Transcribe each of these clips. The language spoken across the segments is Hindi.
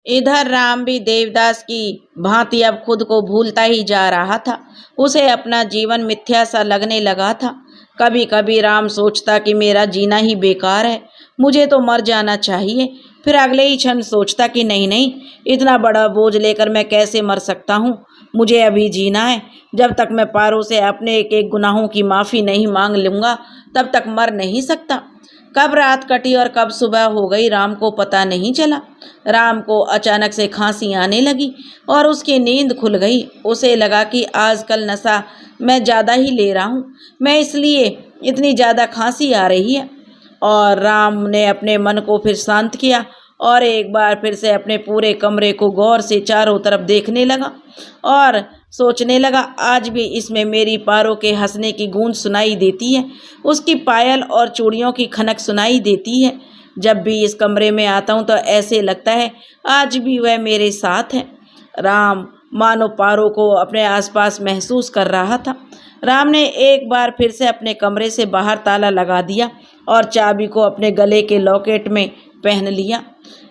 इधर राम भी देवदास की भांति अब खुद को भूलता ही जा रहा था। उसे अपना जीवन मिथ्या सा लगने लगा था। कभी कभी राम सोचता कि मेरा जीना ही बेकार है, मुझे तो मर जाना चाहिए। फिर अगले ही क्षण सोचता कि नहीं नहीं, इतना बड़ा बोझ लेकर मैं कैसे मर सकता हूँ। मुझे अभी जीना है। जब तक मैं पारो से अपने एक एक गुनाहों की माफ़ी नहीं मांग लूँगा तब तक मर नहीं सकता। कब रात कटी और कब सुबह हो गई राम को पता नहीं चला। राम को अचानक से खांसी आने लगी और उसकी नींद खुल गई। उसे लगा कि आजकल नशा मैं ज़्यादा ही ले रहा हूँ, मैं इसलिए इतनी ज़्यादा खांसी आ रही है। और राम ने अपने मन को फिर शांत किया और एक बार फिर से अपने पूरे कमरे को गौर से चारों तरफ देखने लगा और सोचने लगा, आज भी इसमें मेरी पारो के हंसने की गूंज सुनाई देती है, उसकी पायल और चूड़ियों की खनक सुनाई देती है। जब भी इस कमरे में आता हूँ तो ऐसे लगता है आज भी वह मेरे साथ है। राम मानो पारो को अपने आसपास महसूस कर रहा था। राम ने एक बार फिर से अपने कमरे से बाहर ताला लगा दिया और चाबी को अपने गले के लॉकेट में पहन लिया।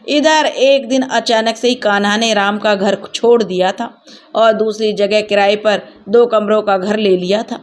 इधर एक दिन अचानक से ही कान्हा ने राम का घर छोड़ दिया था और दूसरी जगह किराए पर 2 कमरों का घर ले लिया था।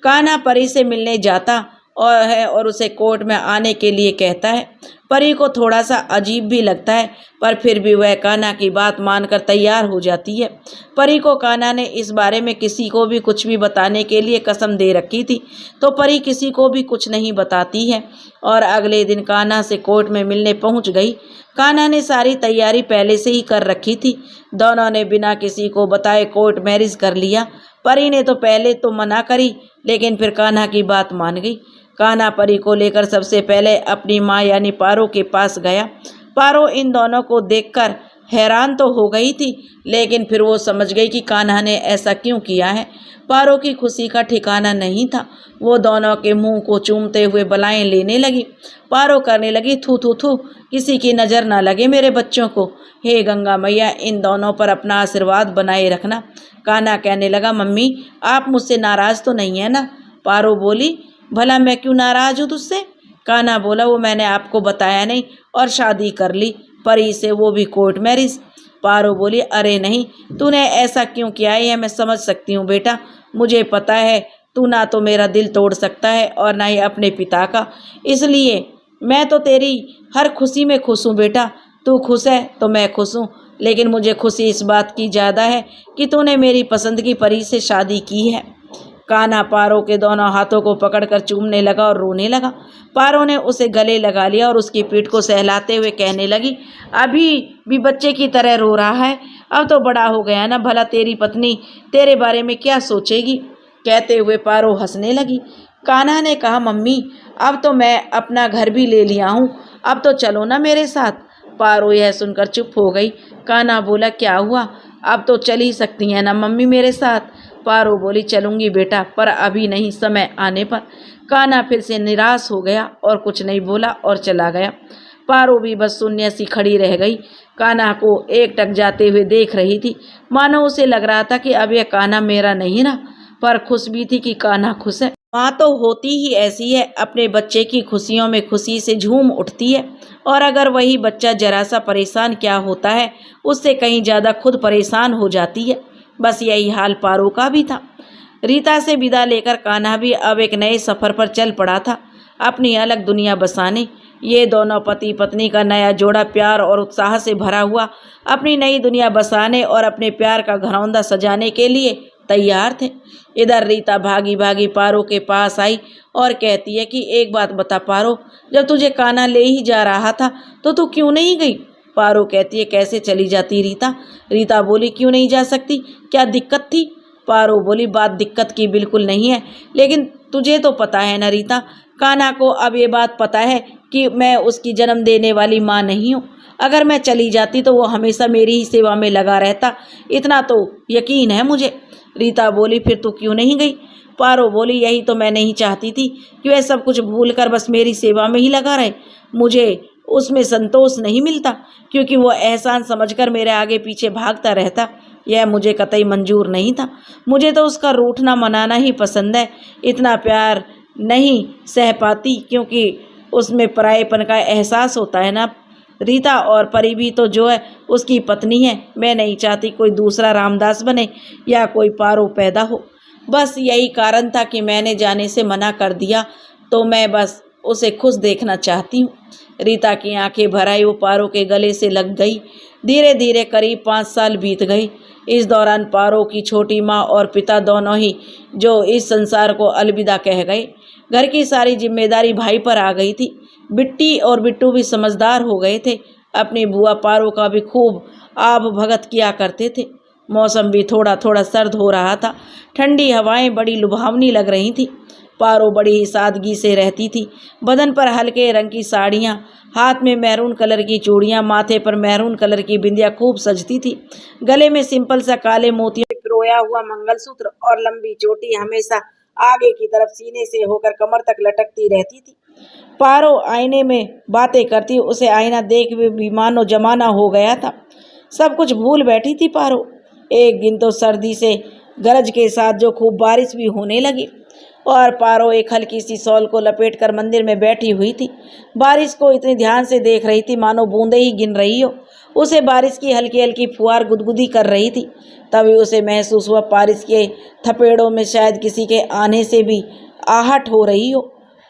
कान्हा परी से मिलने जाता और उसे कोर्ट में आने के लिए कहता है। परी को थोड़ा सा अजीब भी लगता है, पर फिर भी वह कान्हा की बात मानकर तैयार हो जाती है। परी को कान्हा ने इस बारे में किसी को भी कुछ भी बताने के लिए कसम दे रखी थी, तो परी किसी को भी कुछ नहीं बताती है। और अगले दिन कान्हा से कोर्ट में मिलने पहुंच गई। कान्हा ने सारी तैयारी पहले से ही कर रखी थी। दोनों ने बिना किसी को बताए कोर्ट मैरिज कर लिया। परी ने तो पहले तो मना करी, लेकिन फिर कान्हा की बात मान गई। कान्हा परी को लेकर सबसे पहले अपनी माँ यानी पारो के पास गया। पारो इन दोनों को देखकर हैरान तो हो गई थी, लेकिन फिर वो समझ गई कि कान्हा ने ऐसा क्यों किया है। पारो की खुशी का ठिकाना नहीं था। वो दोनों के मुंह को चूमते हुए बलाएं लेने लगी। पारो करने लगी, थू थू थू, किसी की नज़र ना लगे मेरे बच्चों को। हे गंगा मैया, इन दोनों पर अपना आशीर्वाद बनाए रखना। कान्हा कहने लगा, मम्मी आप मुझसे नाराज़ तो नहीं है ना? पारो बोली, भला मैं क्यों नाराज़ हूँ तुझसे? कान्हा बोला, वो मैंने आपको बताया नहीं और शादी कर ली परी से, वो भी कोर्ट मैरिज। पारो बोली, अरे नहीं, तूने ऐसा क्यों किया है यह मैं समझ सकती हूँ बेटा। मुझे पता है तू ना तो मेरा दिल तोड़ सकता है और ना ही अपने पिता का, इसलिए मैं तो तेरी हर खुशी में खुश हूँ बेटा। तू खुश है तो मैं खुश हूँ, लेकिन मुझे खुशी इस बात की ज़्यादा है कि तूने मेरी पसंद की परी से शादी की है। कान्हा पारो के दोनों हाथों को पकड़कर चूमने लगा और रोने लगा। पारो ने उसे गले लगा लिया और उसकी पीठ को सहलाते हुए कहने लगी, अभी भी बच्चे की तरह रो रहा है, अब तो बड़ा हो गया ना, भला तेरी पत्नी तेरे बारे में क्या सोचेगी? कहते हुए पारो हंसने लगी। कान्हा ने कहा, मम्मी अब तो मैं अपना घर भी ले लिया हूँ, अब तो चलो ना मेरे साथ। पारो यह सुनकर चुप हो गई। कान्हा बोला, क्या हुआ, अब तो चल ही सकती हैं ना मम्मी मेरे साथ? पारो बोली, चलूंगी बेटा, पर अभी नहीं, समय आने पर। कान्हा फिर से निराश हो गया और कुछ नहीं बोला और चला गया। पारो भी बस शून्य सी खड़ी रह गई। कान्हा को एकटक जाते हुए देख रही थी, मानो उसे लग रहा था कि अब यह कान्हा मेरा नहीं रहा, पर खुश भी थी कि कान्हा खुश है। माँ तो होती ही ऐसी है, अपने बच्चे की खुशियों में खुशी से झूम उठती है, और अगर वही बच्चा जरा सा परेशान क्या होता है, उससे कहीं ज़्यादा खुद परेशान हो जाती है। बस यही हाल पारो का भी था। रीता से विदा लेकर कान्हा भी अब एक नए सफ़र पर चल पड़ा था, अपनी अलग दुनिया बसाने। ये दोनों पति पत्नी का नया जोड़ा प्यार और उत्साह से भरा हुआ अपनी नई दुनिया बसाने और अपने प्यार का घरौंदा सजाने के लिए तैयार थे। इधर रीता भागी भागी पारो के पास आई और कहती है कि एक बात बता पारो, जब तुझे कान्हा ले ही जा रहा था तो तू क्यों नहीं गई? पारो कहती है, कैसे चली जाती रीता? रीता बोली, क्यों नहीं जा सकती, क्या दिक्कत थी? पारो बोली, बात दिक्कत की बिल्कुल नहीं है, लेकिन तुझे तो पता है ना रीता, कान्हा को अब ये बात पता है कि मैं उसकी जन्म देने वाली माँ नहीं हूँ। अगर मैं चली जाती तो वो हमेशा मेरी ही सेवा में लगा रहता, इतना तो यकीन है मुझे। रीता बोली, फिर तू क्यों नहीं गई? पारो बोली, यही तो मैं नहीं चाहती थी कि वह सब कुछ भूल कर बस मेरी सेवा में ही लगा रहे। मुझे उसमें संतोष नहीं मिलता, क्योंकि वो एहसान समझकर मेरे आगे पीछे भागता रहता, यह मुझे कतई मंजूर नहीं था। मुझे तो उसका रूठना मनाना ही पसंद है, इतना प्यार नहीं सह पाती, क्योंकि उसमें परायेपन का एहसास होता है ना। रीता और परी भी तो जो है उसकी पत्नी है। मैं नहीं चाहती कोई दूसरा रामदास बने या कोई पारो पैदा हो। बस यही कारण था कि मैंने जाने से मना कर दिया। तो मैं बस उसे खुश देखना चाहती हूँ। रीता की आंखें भर आई, वो पारो के गले से लग गई। धीरे धीरे करीब 5 साल बीत गए। इस दौरान पारो की छोटी माँ और पिता दोनों ही जो इस संसार को अलविदा कह गए। घर की सारी जिम्मेदारी भाई पर आ गई थी। बिट्टी और बिट्टू भी समझदार हो गए थे। अपनी बुआ पारो का भी खूब आब भगत किया करते थे। मौसम भी थोड़ा थोड़ा सर्द हो रहा था। ठंडी हवाएं बड़ी लुभावनी लग रही थी। पारो बड़ी ही सादगी से रहती थी। बदन पर हल्के रंग की साड़ियाँ, हाथ में मैरून कलर की चूड़ियाँ, माथे पर मैरून कलर की बिंदिया खूब सजती थी। गले में सिंपल सा काले मोतियों से पिरोया हुआ मंगलसूत्र और लंबी चोटी हमेशा आगे की तरफ सीने से होकर कमर तक लटकती रहती थी। पारो आईने में बातें करती, उसे आईना देख भी मानो जमाना हो गया था। सब कुछ भूल बैठी थी पारो। एक दिन तो सर्दी से गरज के साथ जो खूब बारिश भी होने लगी और पारो एक हल्की सी शॉल को लपेटकर मंदिर में बैठी हुई थी। बारिश को इतनी ध्यान से देख रही थी मानो बूंदे ही गिन रही हो। उसे बारिश की हल्की हल्की फुहार गुदगुदी कर रही थी। तभी उसे महसूस हुआ बारिश के थपेड़ों में शायद किसी के आने से भी आहट हो रही हो।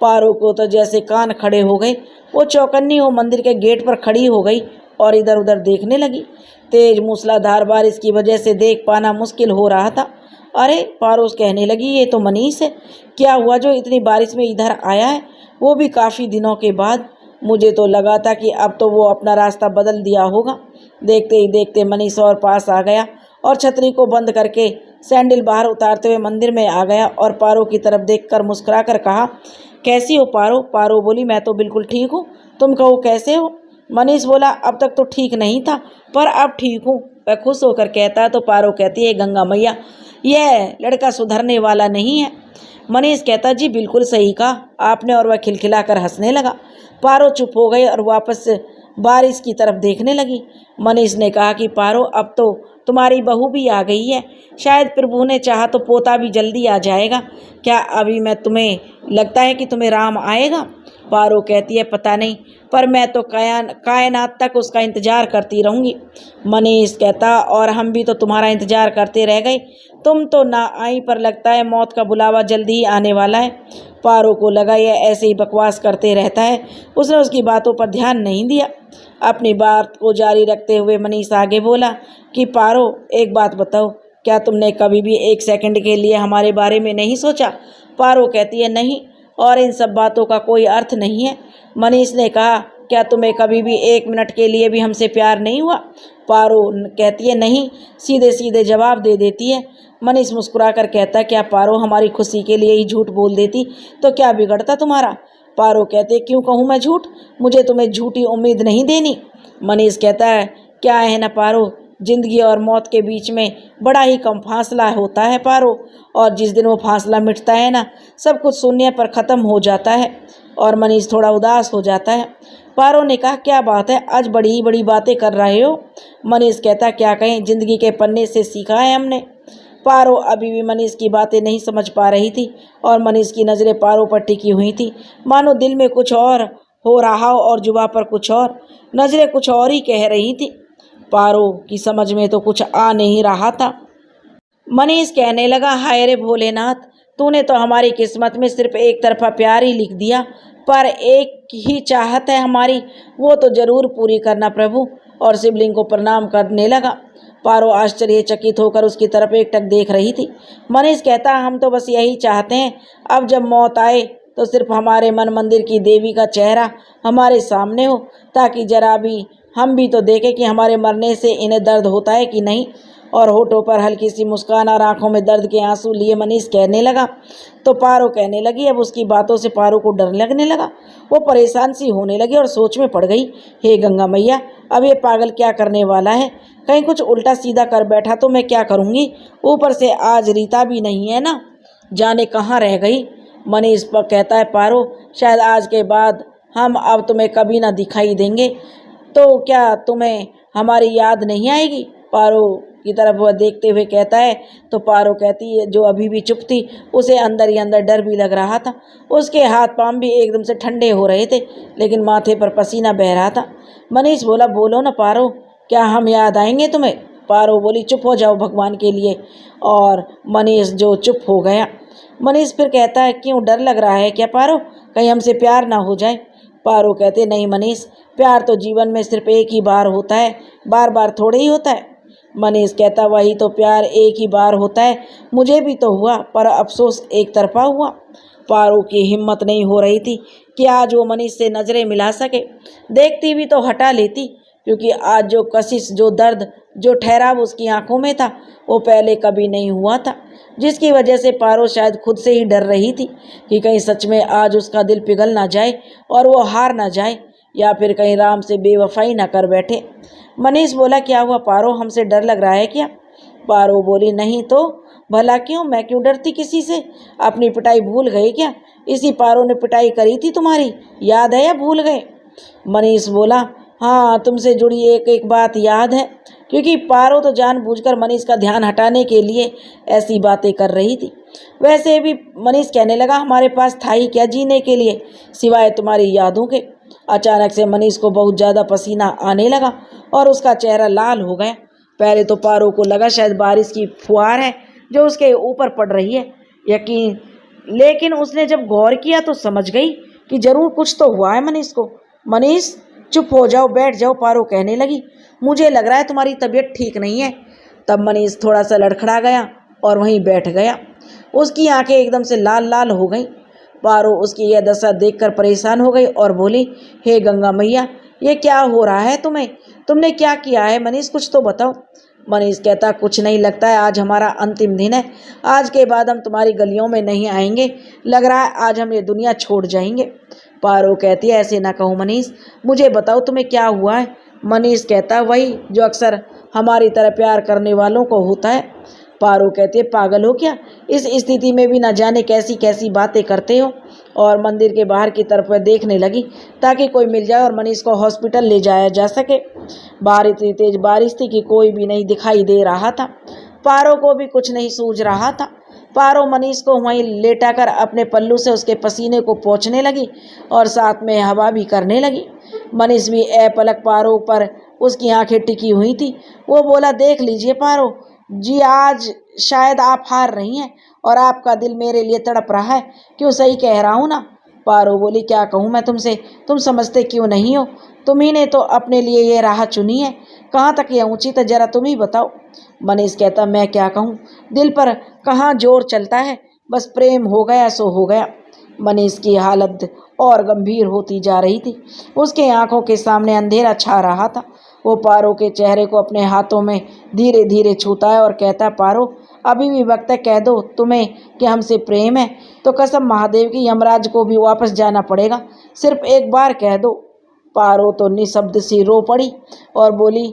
पारो को तो जैसे कान खड़े हो गए। वो चौकन्नी हो मंदिर के गेट पर खड़ी हो गई और इधर उधर देखने लगी। तेज मूसलाधार बारिश की वजह से देख पाना मुश्किल हो रहा था। अरे, पारोस कहने लगी, ये तो मनीष है। क्या हुआ जो इतनी बारिश में इधर आया है, वो भी काफ़ी दिनों के बाद। मुझे तो लगा था कि अब तो वो अपना रास्ता बदल दिया होगा। देखते ही देखते मनीष और पास आ गया और छतरी को बंद करके सैंडल बाहर उतारते हुए मंदिर में आ गया और पारो की तरफ देखकर मुस्कुरा कर कहा, कैसी हो पारो? पारो बोली, मैं तो बिल्कुल ठीक हूँ, तुम कहो कैसे हो? मनीष बोला, अब तक तो ठीक नहीं था पर अब ठीक हूँ। वह खुश होकर कहता है तो पारो कहती है, गंगा मैया, यह लड़का सुधरने वाला नहीं है। मनीष कहता, जी बिल्कुल सही कहा आपने, और वह खिलखिलाकर हंसने लगा। पारो चुप हो गई और वापस बारिश की तरफ देखने लगी। मनीष ने कहा कि पारो, अब तो तुम्हारी बहू भी आ गई है, शायद प्रभु ने चाहा तो पोता भी जल्दी आ जाएगा। क्या अभी मैं तुम्हें लगता है कि तुम्हें राम आएगा? पारो कहती है, पता नहीं, पर मैं तो कायनात तक उसका इंतज़ार करती रहूँगी। मनीष कहता, और हम भी तो तुम्हारा इंतज़ार करते रह गए, तुम तो ना आई, पर लगता है मौत का बुलावा जल्दी ही आने वाला है। पारो को लगा यह ऐसे ही बकवास करते रहता है। उसने उसकी बातों पर ध्यान नहीं दिया। अपनी बात को जारी रखते हुए मनीष आगे बोला कि पारो, एक बात बताओ, क्या तुमने कभी भी 1 सेकंड के लिए हमारे बारे में नहीं सोचा? पारो कहती है, नहीं, और इन सब बातों का कोई अर्थ नहीं है। मनीष ने कहा, क्या तुम्हें कभी भी 1 मिनट के लिए भी हमसे प्यार नहीं हुआ? पारो कहती है, नहीं, सीधे सीधे जवाब दे देती है। मनीष मुस्कुरा कर कहता है, क्या पारो हमारी खुशी के लिए ही झूठ बोल देती तो क्या बिगड़ता तुम्हारा? पारो कहते, क्यों कहूँ मैं झूठ? मुझे तुम्हें झूठी उम्मीद नहीं देनी। मनीष कहता है, क्या है ना पारो, जिंदगी और मौत के बीच में बड़ा ही कम फासला होता है पारो, और जिस दिन वो फासला मिटता है ना, सब कुछ शून्य पर ख़त्म हो जाता है। और मनीष थोड़ा उदास हो जाता है। पारो ने कहा, क्या बात है, आज बड़ी ही बड़ी बातें कर रहे हो? मनीष कहता, क्या कहें, जिंदगी के पन्ने से सीखा है हमने। पारो अभी भी मनीष की बातें नहीं समझ पा रही थी और मनीष की नज़रें पारो पर टिकी हुई थी, मानो दिल में कुछ और हो रहा हो और जुबां पर कुछ और, नज़रें कुछ और ही कह रही थी। पारो की समझ में तो कुछ आ नहीं रहा था। मनीष कहने लगा, हाय रे भोलेनाथ, तूने तो हमारी किस्मत में सिर्फ एक तरफा प्यार ही लिख दिया, पर एक ही चाहत है हमारी, वो तो जरूर पूरी करना प्रभु। और शिवलिंग को प्रणाम करने लगा। पारो आश्चर्यचकित होकर उसकी तरफ एकटक देख रही थी। मनीष कहता, हम तो बस यही चाहते हैं, अब जब मौत आए तो सिर्फ हमारे मन मंदिर की देवी का चेहरा हमारे सामने हो, ताकि जरा भी हम भी तो देखें कि हमारे मरने से इन्हें दर्द होता है कि नहीं। और होठों पर हल्की सी मुस्कान और आंखों में दर्द के आंसू लिए मनीष कहने लगा। तो पारो कहने लगी। अब उसकी बातों से पारो को डर लगने लगा। वो परेशान सी होने लगी और सोच में पड़ गई, हे गंगा मैया, अब ये पागल क्या करने वाला है? कहीं कुछ उल्टा सीधा कर बैठा तो मैं क्या करूँगी? ऊपर से आज रीता भी नहीं है ना, जाने कहाँ रह गई। मनीष कहता है, पारो, शायद आज के बाद हम अब तुम्हें कभी ना दिखाई देंगे, तो क्या तुम्हें हमारी याद नहीं आएगी? पारो की तरफ वह देखते हुए कहता है तो पारो कहती है, जो अभी भी चुप थी, उसे अंदर ही अंदर डर भी लग रहा था। उसके हाथ पांव भी एकदम से ठंडे हो रहे थे, लेकिन माथे पर पसीना बह रहा था। मनीष बोला, बोलो ना पारो, क्या हम याद आएंगे तुम्हें? पारो बोली, चुप हो जाओ भगवान के लिए। और मनीष जो चुप हो गया। मनीष फिर कहता है, क्यों, डर लग रहा है क्या पारो? कहीं हमसे प्यार ना हो जाए? पारो कहते, नहीं मनीष, प्यार तो जीवन में सिर्फ एक ही बार होता है, बार बार थोड़े ही होता है। मनीष कहता, वही तो, प्यार एक ही बार होता है, मुझे भी तो हुआ, पर अफसोस एक तरफा हुआ। पारो की हिम्मत नहीं हो रही थी कि आज वो मनीष से नजरें मिला सके। देखती भी तो हटा लेती, क्योंकि आज जो कशिश, जो दर्द, जो ठहराव उसकी आंखों में था, वो पहले कभी नहीं हुआ था। जिसकी वजह से पारो शायद खुद से ही डर रही थी कि कहीं सच में आज उसका दिल पिघल ना जाए और वो हार ना जाए, या फिर कहीं राम से बेवफाई ना कर बैठे। मनीष बोला, क्या हुआ पारो, हमसे डर लग रहा है क्या? पारो बोली, नहीं तो भला क्यों, मैं क्यों डरती किसी से? अपनी पिटाई भूल गई क्या? इसी पारो ने पिटाई करी थी तुम्हारी, याद है या भूल गए? मनीष बोला, हाँ, तुमसे जुड़ी एक एक बात याद है, क्योंकि पारो तो जानबूझकर मनीष का ध्यान हटाने के लिए ऐसी बातें कर रही थी। वैसे भी मनीष कहने लगा, हमारे पास था ही क्या जीने के लिए सिवाय तुम्हारी यादों के। अचानक से मनीष को बहुत ज़्यादा पसीना आने लगा और उसका चेहरा लाल हो गया। पहले तो पारो को लगा शायद बारिश की फुहार है जो उसके ऊपर पड़ रही है, लेकिन उसने जब गौर किया तो समझ गई कि जरूर कुछ तो हुआ है मनीष को। मनीष, चुप हो जाओ, बैठ जाओ, पारो कहने लगी, मुझे लग रहा है तुम्हारी तबीयत ठीक नहीं है। तब मनीष थोड़ा सा लड़खड़ा गया और वहीं बैठ गया। उसकी आंखें एकदम से लाल लाल हो गईं। पारो उसकी यह दशा देखकर परेशान हो गई और बोली, हे गंगा मैया, ये क्या हो रहा है तुम्हें? तुमने क्या किया है मनीष, कुछ तो बताओ। मनीष कहता, कुछ नहीं, लगता है आज हमारा अंतिम दिन है, आज के बाद हम तुम्हारी गलियों में नहीं आएंगे, लग रहा है आज हम ये दुनिया छोड़ जाएंगे। पारो कहती है, ऐसे ना कहो मनीष, मुझे बताओ तुम्हें क्या हुआ है। मनीष कहता, वही जो अक्सर हमारी तरह प्यार करने वालों को होता है। पारो कहती है, पागल हो क्या, इस स्थिति में भी न जाने कैसी कैसी बातें करते हो। और मंदिर के बाहर की तरफ देखने लगी ताकि कोई मिल जाए और मनीष को हॉस्पिटल ले जाया जा सके। बाहर इतनी तेज बारिश थी कि कोई भी नहीं दिखाई दे रहा था। पारो को भी कुछ नहीं सूझ रहा था। पारो मनीष को वहीं लेटाकर अपने पल्लू से उसके पसीने को पोंछने लगी और साथ में हवा भी करने लगी। मनीष भी पलक पारो पर उसकी आंखें टिकी हुई थी। वो बोला, देख लीजिए पारो जी, आज शायद आप हार रही हैं और आपका दिल मेरे लिए तड़प रहा है, क्यों, सही कह रहा हूँ ना? पारो बोली, क्या कहूँ मैं तुमसे, तुम समझते क्यों नहीं हो? तुम्ही ने तो अपने लिए ये राह चुनी है, कहाँ तक ये उचित है, जरा तुम ही बताओ। मनीष कहता, मैं क्या कहूँ, दिल पर कहाँ जोर चलता है, बस प्रेम हो गया सो हो गया। मनीष की हालत और गंभीर होती जा रही थी। उसके आंखों के सामने अंधेरा छा रहा था। वो पारो के चेहरे को अपने हाथों में धीरे धीरे छूता है और कहता, पारो, अभी भी वक्त है, कह दो तुम्हें कि हमसे प्रेम है तो कसम महादेव की यमराज को भी वापस जाना पड़ेगा, सिर्फ एक बार कह दो। पारो तो निशब्द सी रो पड़ी और बोली,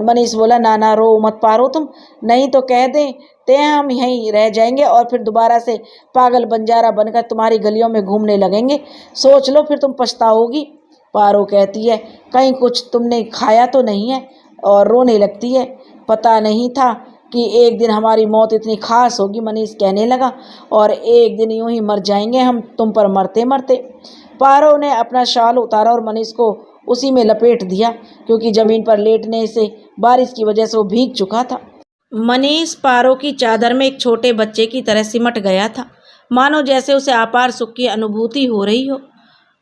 मनीष बोला, ना ना रो मत पारो तुम, नहीं तो कह दें ते हम यहीं रह जाएंगे और फिर दोबारा से पागल बंजारा बनकर तुम्हारी गलियों में घूमने लगेंगे, सोच लो फिर तुम पछताओगी। पारो कहती है, कहीं कुछ तुमने खाया तो नहीं है? और रोने लगती है, पता नहीं था कि एक दिन हमारी मौत इतनी खास होगी, मनीष कहने लगा, और एक दिन यूं ही मर जाएंगे हम तुम पर मरते मरते। पारो ने अपना शाल उतारा और मनीष को उसी में लपेट दिया, क्योंकि जमीन पर लेटने से बारिश की वजह से वो भीग चुका था। मनीष पारो की चादर में एक छोटे बच्चे की तरह सिमट गया था, मानो जैसे उसे अपार सुख की अनुभूति हो रही हो।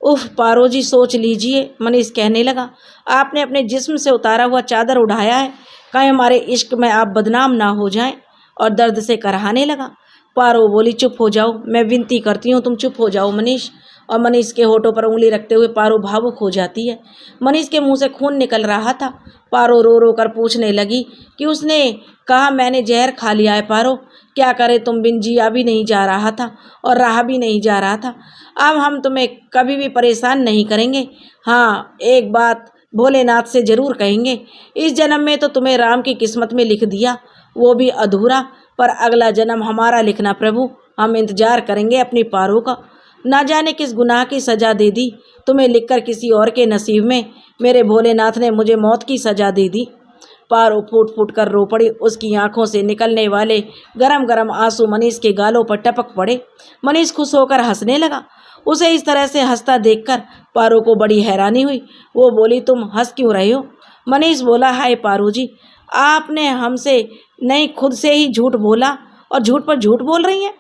उफ पारो जी, सोच लीजिए, मनीष कहने लगा, आपने अपने जिस्म से उतारा हुआ चादर उठाया है, कहीं हमारे इश्क में आप बदनाम ना हो जाएं। और दर्द से कराहने लगा। पारो बोली, चुप हो जाओ, मैं विनती करती हूँ, तुम चुप हो जाओ मनीष। और मनीष के होठों पर उंगली रखते हुए पारो भावुक हो जाती है। मनीष के मुंह से खून निकल रहा था। पारो रो रो कर पूछने लगी कि उसने कहा, मैंने जहर खा लिया है पारो, क्या करे, तुम बिन जिया भी नहीं जा रहा था और रहा भी नहीं जा रहा था। अब हम तुम्हें कभी भी परेशान नहीं करेंगे। हाँ, एक बात भोलेनाथ से जरूर कहेंगे, इस जन्म में तो तुम्हें राम की किस्मत में लिख दिया, वो भी अधूरा, पर अगला जन्म हमारा लिखना प्रभु, हम इंतजार करेंगे अपनी पारो का। ना जाने किस गुनाह की सज़ा दे दी तुम्हें लिखकर किसी और के नसीब में, मेरे भोलेनाथ ने मुझे मौत की सज़ा दे दी। पारो फूट फूट कर रो पड़ी। उसकी आंखों से निकलने वाले गरम गरम आंसू मनीष के गालों पर टपक पड़े। मनीष खुश होकर हंसने लगा। उसे इस तरह से हंसता देखकर पारो को बड़ी हैरानी हुई। वो बोली, तुम हंस क्यों रहे हो? मनीष बोला, हाय पारो जी, आपने हमसे नहीं खुद से ही झूठ बोला और झूठ पर झूठ बोल रही हैं।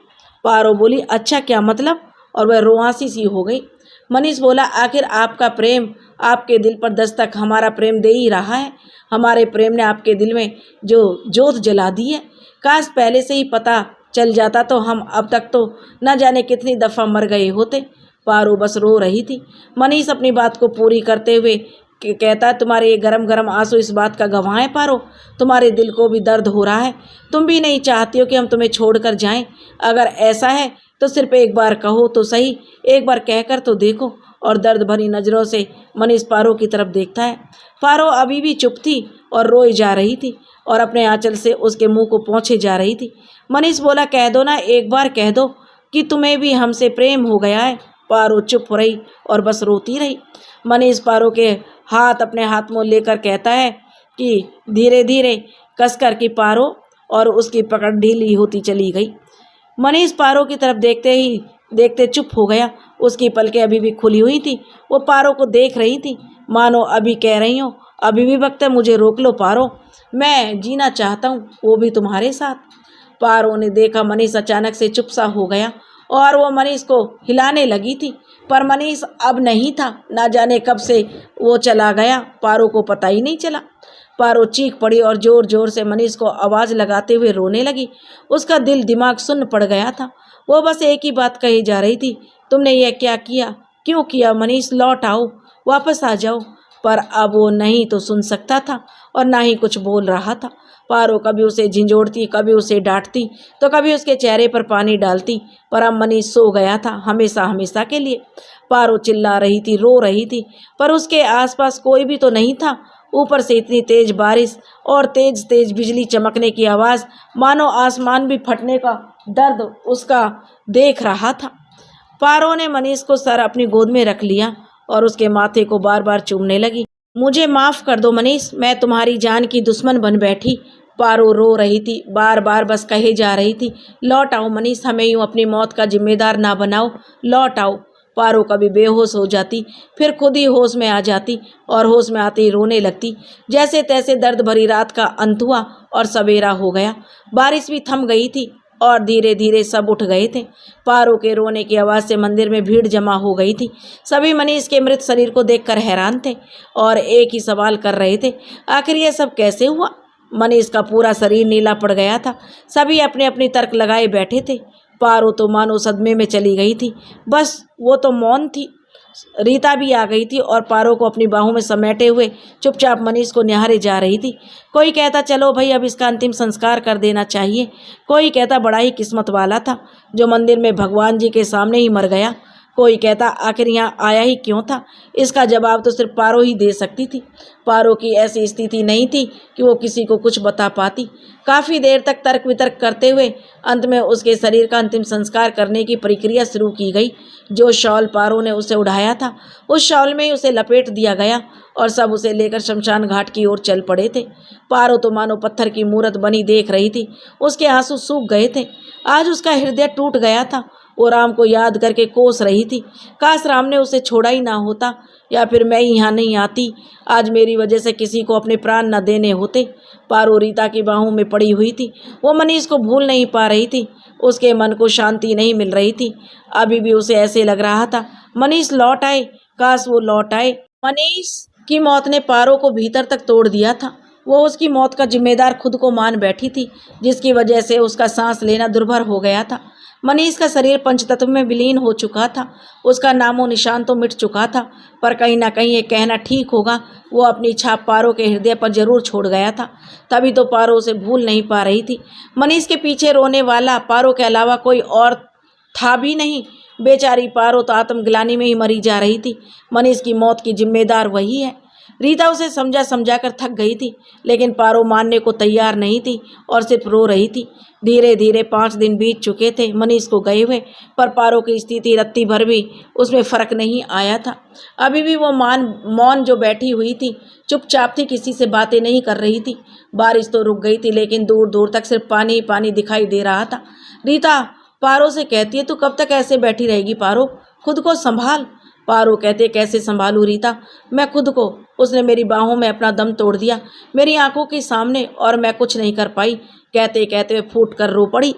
पारो बोली, अच्छा क्या मतलब? और वह रुआंसी सी हो गई। मनीष बोला, आखिर आपका प्रेम आपके दिल पर दस्तक हमारा प्रेम दे ही रहा है। हमारे प्रेम ने आपके दिल में जो जोत जला दी है, काश पहले से ही पता चल जाता तो हम अब तक तो न जाने कितनी दफ़ा मर गए होते। पारो बस रो रही थी। मनीष अपनी बात को पूरी करते हुए कहता, तुम्हारे ये गरम गरम आंसू इस बात का गवाह है पारो, तुम्हारे दिल को भी दर्द हो रहा है। तुम भी नहीं चाहती हो कि हम तुम्हें छोड़कर जाएं। अगर ऐसा है तो सिर्फ एक बार कहो तो सही, एक बार कहकर तो देखो। और दर्द भरी नज़रों से मनीष पारो की तरफ देखता है। पारो अभी भी चुप थी और रोई जा रही थी और अपने आंचल से उसके मुंह को पोंछे जा रही थी। मनीष बोला, कह दो ना, एक बार कह दो कि तुम्हें भी हमसे प्रेम हो गया है। पारो चुप रही और बस रोती रही। मनीष पारो के हाथ अपने हाथ में लेकर कहता है कि धीरे धीरे कसकर की पारो, और उसकी पकड़ ढीली होती चली गई। मनीष पारो की तरफ देखते चुप हो गया। उसकी पलकें अभी भी खुली हुई थी। वो पारो को देख रही थी, मानो अभी कह रही हो, अभी भी वक्त है, मुझे रोक लो पारो, मैं जीना चाहता हूँ, वो भी तुम्हारे साथ। पारो ने देखा मनीष अचानक से चुप सा हो गया और वो मनीष को हिलाने लगी थी, पर मनीष अब नहीं था। ना जाने कब से वो चला गया, पारो को पता ही नहीं चला। पारो चीख पड़ी और जोर जोर से मनीष को आवाज़ लगाते हुए रोने लगी। उसका दिल दिमाग सुन्न पड़ गया था। वो बस एक ही बात कही जा रही थी, तुमने यह क्या किया, क्यों किया? मनीष लौट आओ, वापस आ जाओ। पर अब वो नहीं तो सुन सकता था और ना ही कुछ बोल रहा था। पारो कभी उसे झिंझोड़ती, कभी उसे डांटती, तो कभी उसके चेहरे पर पानी डालती, पर अब मनीष सो गया था हमेशा हमेशा के लिए। पारो चिल्ला रही थी, रो रही थी, पर उसके आसपास कोई भी तो नहीं था। ऊपर से इतनी तेज बारिश और तेज तेज बिजली चमकने की आवाज़, मानो आसमान भी फटने का दर्द उसका देख रहा था। पारो ने मनीष को सर अपनी गोद में रख लिया और उसके माथे को बार बार चूमने लगी। मुझे माफ़ कर दो मनीष, मैं तुम्हारी जान की दुश्मन बन बैठी। पारो रो रही थी, बार बार बस कहे जा रही थी, लौट आओ मनीष, हमें यूँ अपनी मौत का जिम्मेदार ना बनाओ, लौट आओ। पारो कभी बेहोश हो जाती, फिर खुद ही होश में आ जाती और होश में आते ही रोने लगती। जैसे तैसे दर्द भरी रात का अंत हुआ और सवेरा हो गया। बारिश भी थम गई थी और धीरे धीरे सब उठ गए थे। पारो के रोने की आवाज़ से मंदिर में भीड़ जमा हो गई थी। सभी मनीष के मृत शरीर को देखकर हैरान थे और एक ही सवाल कर रहे थे, आखिर यह सब कैसे हुआ? मनीष का पूरा शरीर नीला पड़ गया था। सभी अपने अपने तर्क लगाए बैठे थे। पारो तो मानो सदमे में चली गई थी, बस वो तो मौन थी। रीता भी आ गई थी और पारो को अपनी बाहों में समेटे हुए चुपचाप मनीष को निहारे जा रही थी। कोई कहता, चलो भाई अब इसका अंतिम संस्कार कर देना चाहिए। कोई कहता, बड़ा ही किस्मत वाला था जो मंदिर में भगवान जी के सामने ही मर गया। कोई कहता, आखिर यहाँ आया ही क्यों था? इसका जवाब तो सिर्फ पारो ही दे सकती थी। पारो की ऐसी स्थिति नहीं थी कि वो किसी को कुछ बता पाती। काफ़ी देर तक तर्क वितर्क करते हुए अंत में उसके शरीर का अंतिम संस्कार करने की प्रक्रिया शुरू की गई। जो शॉल पारो ने उसे उठाया था, उस शॉल में ही उसे लपेट दिया गया और सब उसे लेकर शमशान घाट की ओर चल पड़े थे। पारो तो मानो पत्थर की मूरत बनी देख रही थी। उसके आंसू सूख गए थे। आज उसका हृदय टूट गया था। वो राम को याद करके कोस रही थी, काश राम ने उसे छोड़ा ही ना होता, या फिर मैं यहाँ नहीं आती, आज मेरी वजह से किसी को अपने प्राण न देने होते। पारो रीता की बाहों में पड़ी हुई थी। वो मनीष को भूल नहीं पा रही थी। उसके मन को शांति नहीं मिल रही थी। अभी भी उसे ऐसे लग रहा था मनीष लौट आए, काश वो लौट आए। मनीष की मौत ने पारो को भीतर तक तोड़ दिया था। वो उसकी मौत का जिम्मेदार खुद को मान बैठी थी, जिसकी वजह से उसका सांस लेना दुर्भर हो गया था। मनीष का शरीर पंचतत्व में विलीन हो चुका था। उसका नामो निशान तो मिट चुका था, पर कहीं ना कहीं ये कहना ठीक होगा, वो अपनी छाप पारो के हृदय पर जरूर छोड़ गया था। तभी तो पारो उसे भूल नहीं पा रही थी। मनीष के पीछे रोने वाला पारो के अलावा कोई और था भी नहीं। बेचारी पारो तो आत्मग्लानि में ही मरी जा रही थी। मनीष की मौत की जिम्मेदार वही है। रीता उसे समझा समझा कर थक गई थी, लेकिन पारो मानने को तैयार नहीं थी और सिर्फ रो रही थी। धीरे धीरे 5 दिन बीत चुके थे मनीष को गए हुए, पर पारो की स्थिति रत्ती भर भी उसमें फर्क नहीं आया था। अभी भी वो मौन जो बैठी हुई थी, चुपचाप थी, किसी से बातें नहीं कर रही थी। बारिश तो रुक गई थी, लेकिन दूर दूर तक सिर्फ पानी पानी दिखाई दे रहा था। रीता पारो से कहती है, तू कब तक ऐसे बैठी रहेगी पारो, खुद को संभाल। पारो कहते, कैसे संभालूं रीता, मैं खुद को। उसने मेरी बाहों में अपना दम तोड़ दिया, मेरी आंखों के सामने, और मैं कुछ नहीं कर पाई। कहते कहते फूट कर रो पड़ी।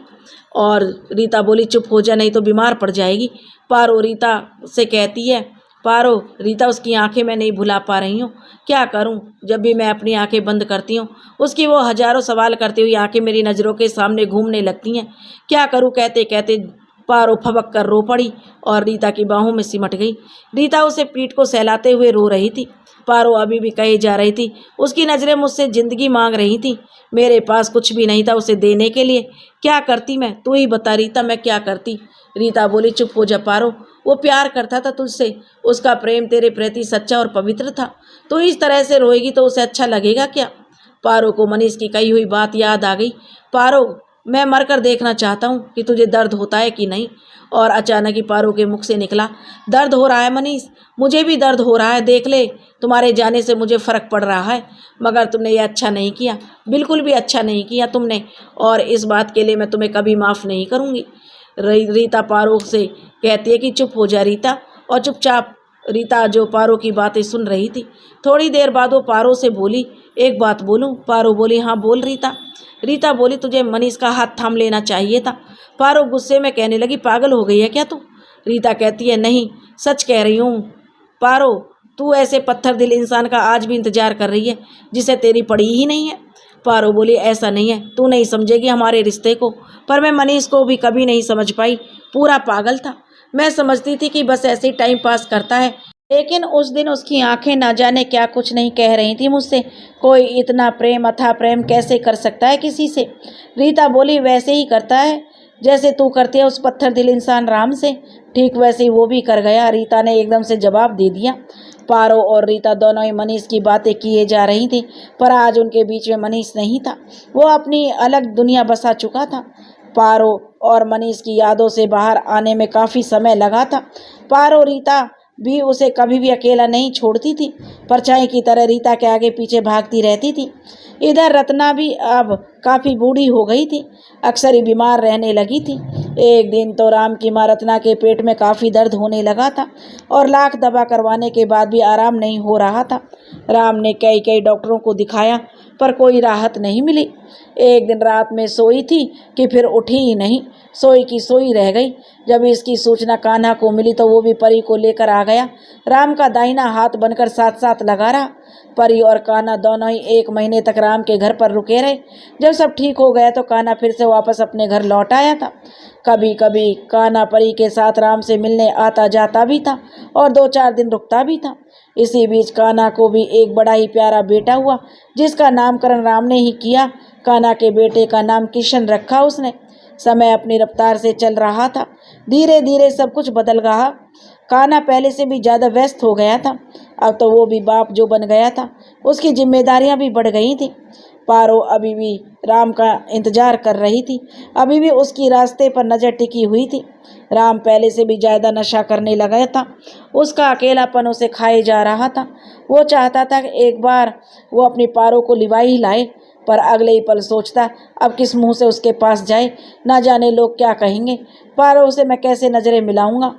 और रीता बोली, चुप हो जा, नहीं तो बीमार पड़ जाएगी। पारो रीता से कहती है, पारो रीता उसकी आंखें मैं नहीं भुला पा रही हूँ, क्या करूँ। जब भी मैं अपनी आंखें बंद करती हूँ, उसकी वो हजारों सवाल करती हुई आंखें मेरी नज़रों के सामने घूमने लगती हैं। क्या करूँ। कहते कहते पारो फबक कर रो पड़ी और रीता की बाहों में सिमट गई। रीता उसे पीठ को सहलाते हुए रो रही थी। पारो अभी भी कहे जा रही थी। उसकी नज़रें मुझसे जिंदगी मांग रही थी। मेरे पास कुछ भी नहीं था उसे देने के लिए। क्या करती मैं, तू ही बता रीता, मैं क्या करती। रीता बोली, चुप हो जा पारो, वो प्यार करता था तुझसे, उसका प्रेम तेरे प्रति सच्चा और पवित्र था। तू इस तरह से रोएगी तो उसे अच्छा लगेगा क्या। पारो को मनीष की कही हुई बात याद आ गई। पारो, मैं मरकर देखना चाहता हूँ कि तुझे दर्द होता है कि नहीं। और अचानक ही पारो के मुख से निकला, दर्द हो रहा है मनीष, मुझे भी दर्द हो रहा है, देख ले, तुम्हारे जाने से मुझे फ़र्क पड़ रहा है, मगर तुमने ये अच्छा नहीं किया, बिल्कुल भी अच्छा नहीं किया तुमने, और इस बात के लिए मैं तुम्हें कभी माफ़ नहीं करूँगी। रीता पारो से कहती है कि चुप हो जा रीता, और चुपचाप रीता जो पारो की बातें सुन रही थी। थोड़ी देर बाद वो पारो से बोली, एक बात बोलूं। पारो बोली, हाँ बोल रीता। रीता बोली, तुझे मनीष का हाथ थाम लेना चाहिए था। पारो गुस्से में कहने लगी, पागल हो गई है क्या तू। रीता कहती है, नहीं सच कह रही हूँ पारो, तू ऐसे पत्थर दिल इंसान का आज भी इंतजार कर रही है जिसे तेरी पड़ी ही नहीं है। पारो बोली, ऐसा नहीं है, तू नहीं समझेगी हमारे रिश्ते को, पर मैं मनीष को भी कभी नहीं समझ पाई, पूरा पागल था। मैं समझती थी कि बस ऐसे ही टाइम पास करता है, लेकिन उस दिन उसकी आंखें ना जाने क्या कुछ नहीं कह रही थी मुझसे। कोई इतना प्रेम, अथाह प्रेम कैसे कर सकता है किसी से। रीता बोली, वैसे ही करता है जैसे तू करती है उस पत्थर दिल इंसान राम से, ठीक वैसे ही वो भी कर गया। रीता ने एकदम से जवाब दे दिया। पारो और रीता दोनों ही मनीष की बातें किए जा रही थी, पर आज उनके बीच में मनीष नहीं था, वो अपनी अलग दुनिया बसा चुका था। पारो और मनीष की यादों से बाहर आने में काफ़ी समय लगा था। पारो रीता भी उसे कभी भी अकेला नहीं छोड़ती थी, परछाई की तरह रीता के आगे पीछे भागती रहती थी। इधर रत्ना भी अब काफ़ी बूढ़ी हो गई थी, अक्सर ही बीमार रहने लगी थी। एक दिन तो राम की माँ रत्ना के पेट में काफ़ी दर्द होने लगा था, और लाख दवा करवाने के बाद भी आराम नहीं हो रहा था। राम ने कई कई डॉक्टरों को दिखाया, पर कोई राहत नहीं मिली। एक दिन रात में सोई थी कि फिर उठी ही नहीं, सोई की सोई रह गई। जब इसकी सूचना कान्हा को मिली तो वो भी परी को लेकर आ गया। राम का दाहिना हाथ बनकर साथ साथ लगा रहा। परी और कान्हा दोनों ही 1 महीने तक राम के घर पर रुके रहे। जब सब ठीक हो गया तो कान्हा फिर से वापस अपने घर लौट आया था। कभी कभी कान्हा परी के साथ राम से मिलने आता जाता भी था और 2-4 दिन रुकता भी था। इसी बीच कान्हा को भी एक बड़ा ही प्यारा बेटा हुआ, जिसका नामकरण राम ने ही किया। कान्हा के बेटे का नाम किशन रखा उसने। समय अपनी रफ्तार से चल रहा था, धीरे धीरे सब कुछ बदल रहा। कान्हा पहले से भी ज़्यादा व्यस्त हो गया था। अब तो वो भी बाप जो बन गया था, उसकी जिम्मेदारियां भी बढ़ गई थी। पारो अभी भी राम का इंतजार कर रही थी, अभी भी उसकी रास्ते पर नज़र टिकी हुई थी। राम पहले से भी ज़्यादा नशा करने लगा था, उसका अकेलापन उसे खाए जा रहा था। वो चाहता था कि एक बार वो अपनी पारो को लिवा ही लाए, पर अगले ही पल सोचता, अब किस मुंह से उसके पास जाए, ना जाने लोग क्या कहेंगे, पारो से मैं कैसे नज़रें मिलाऊंगा।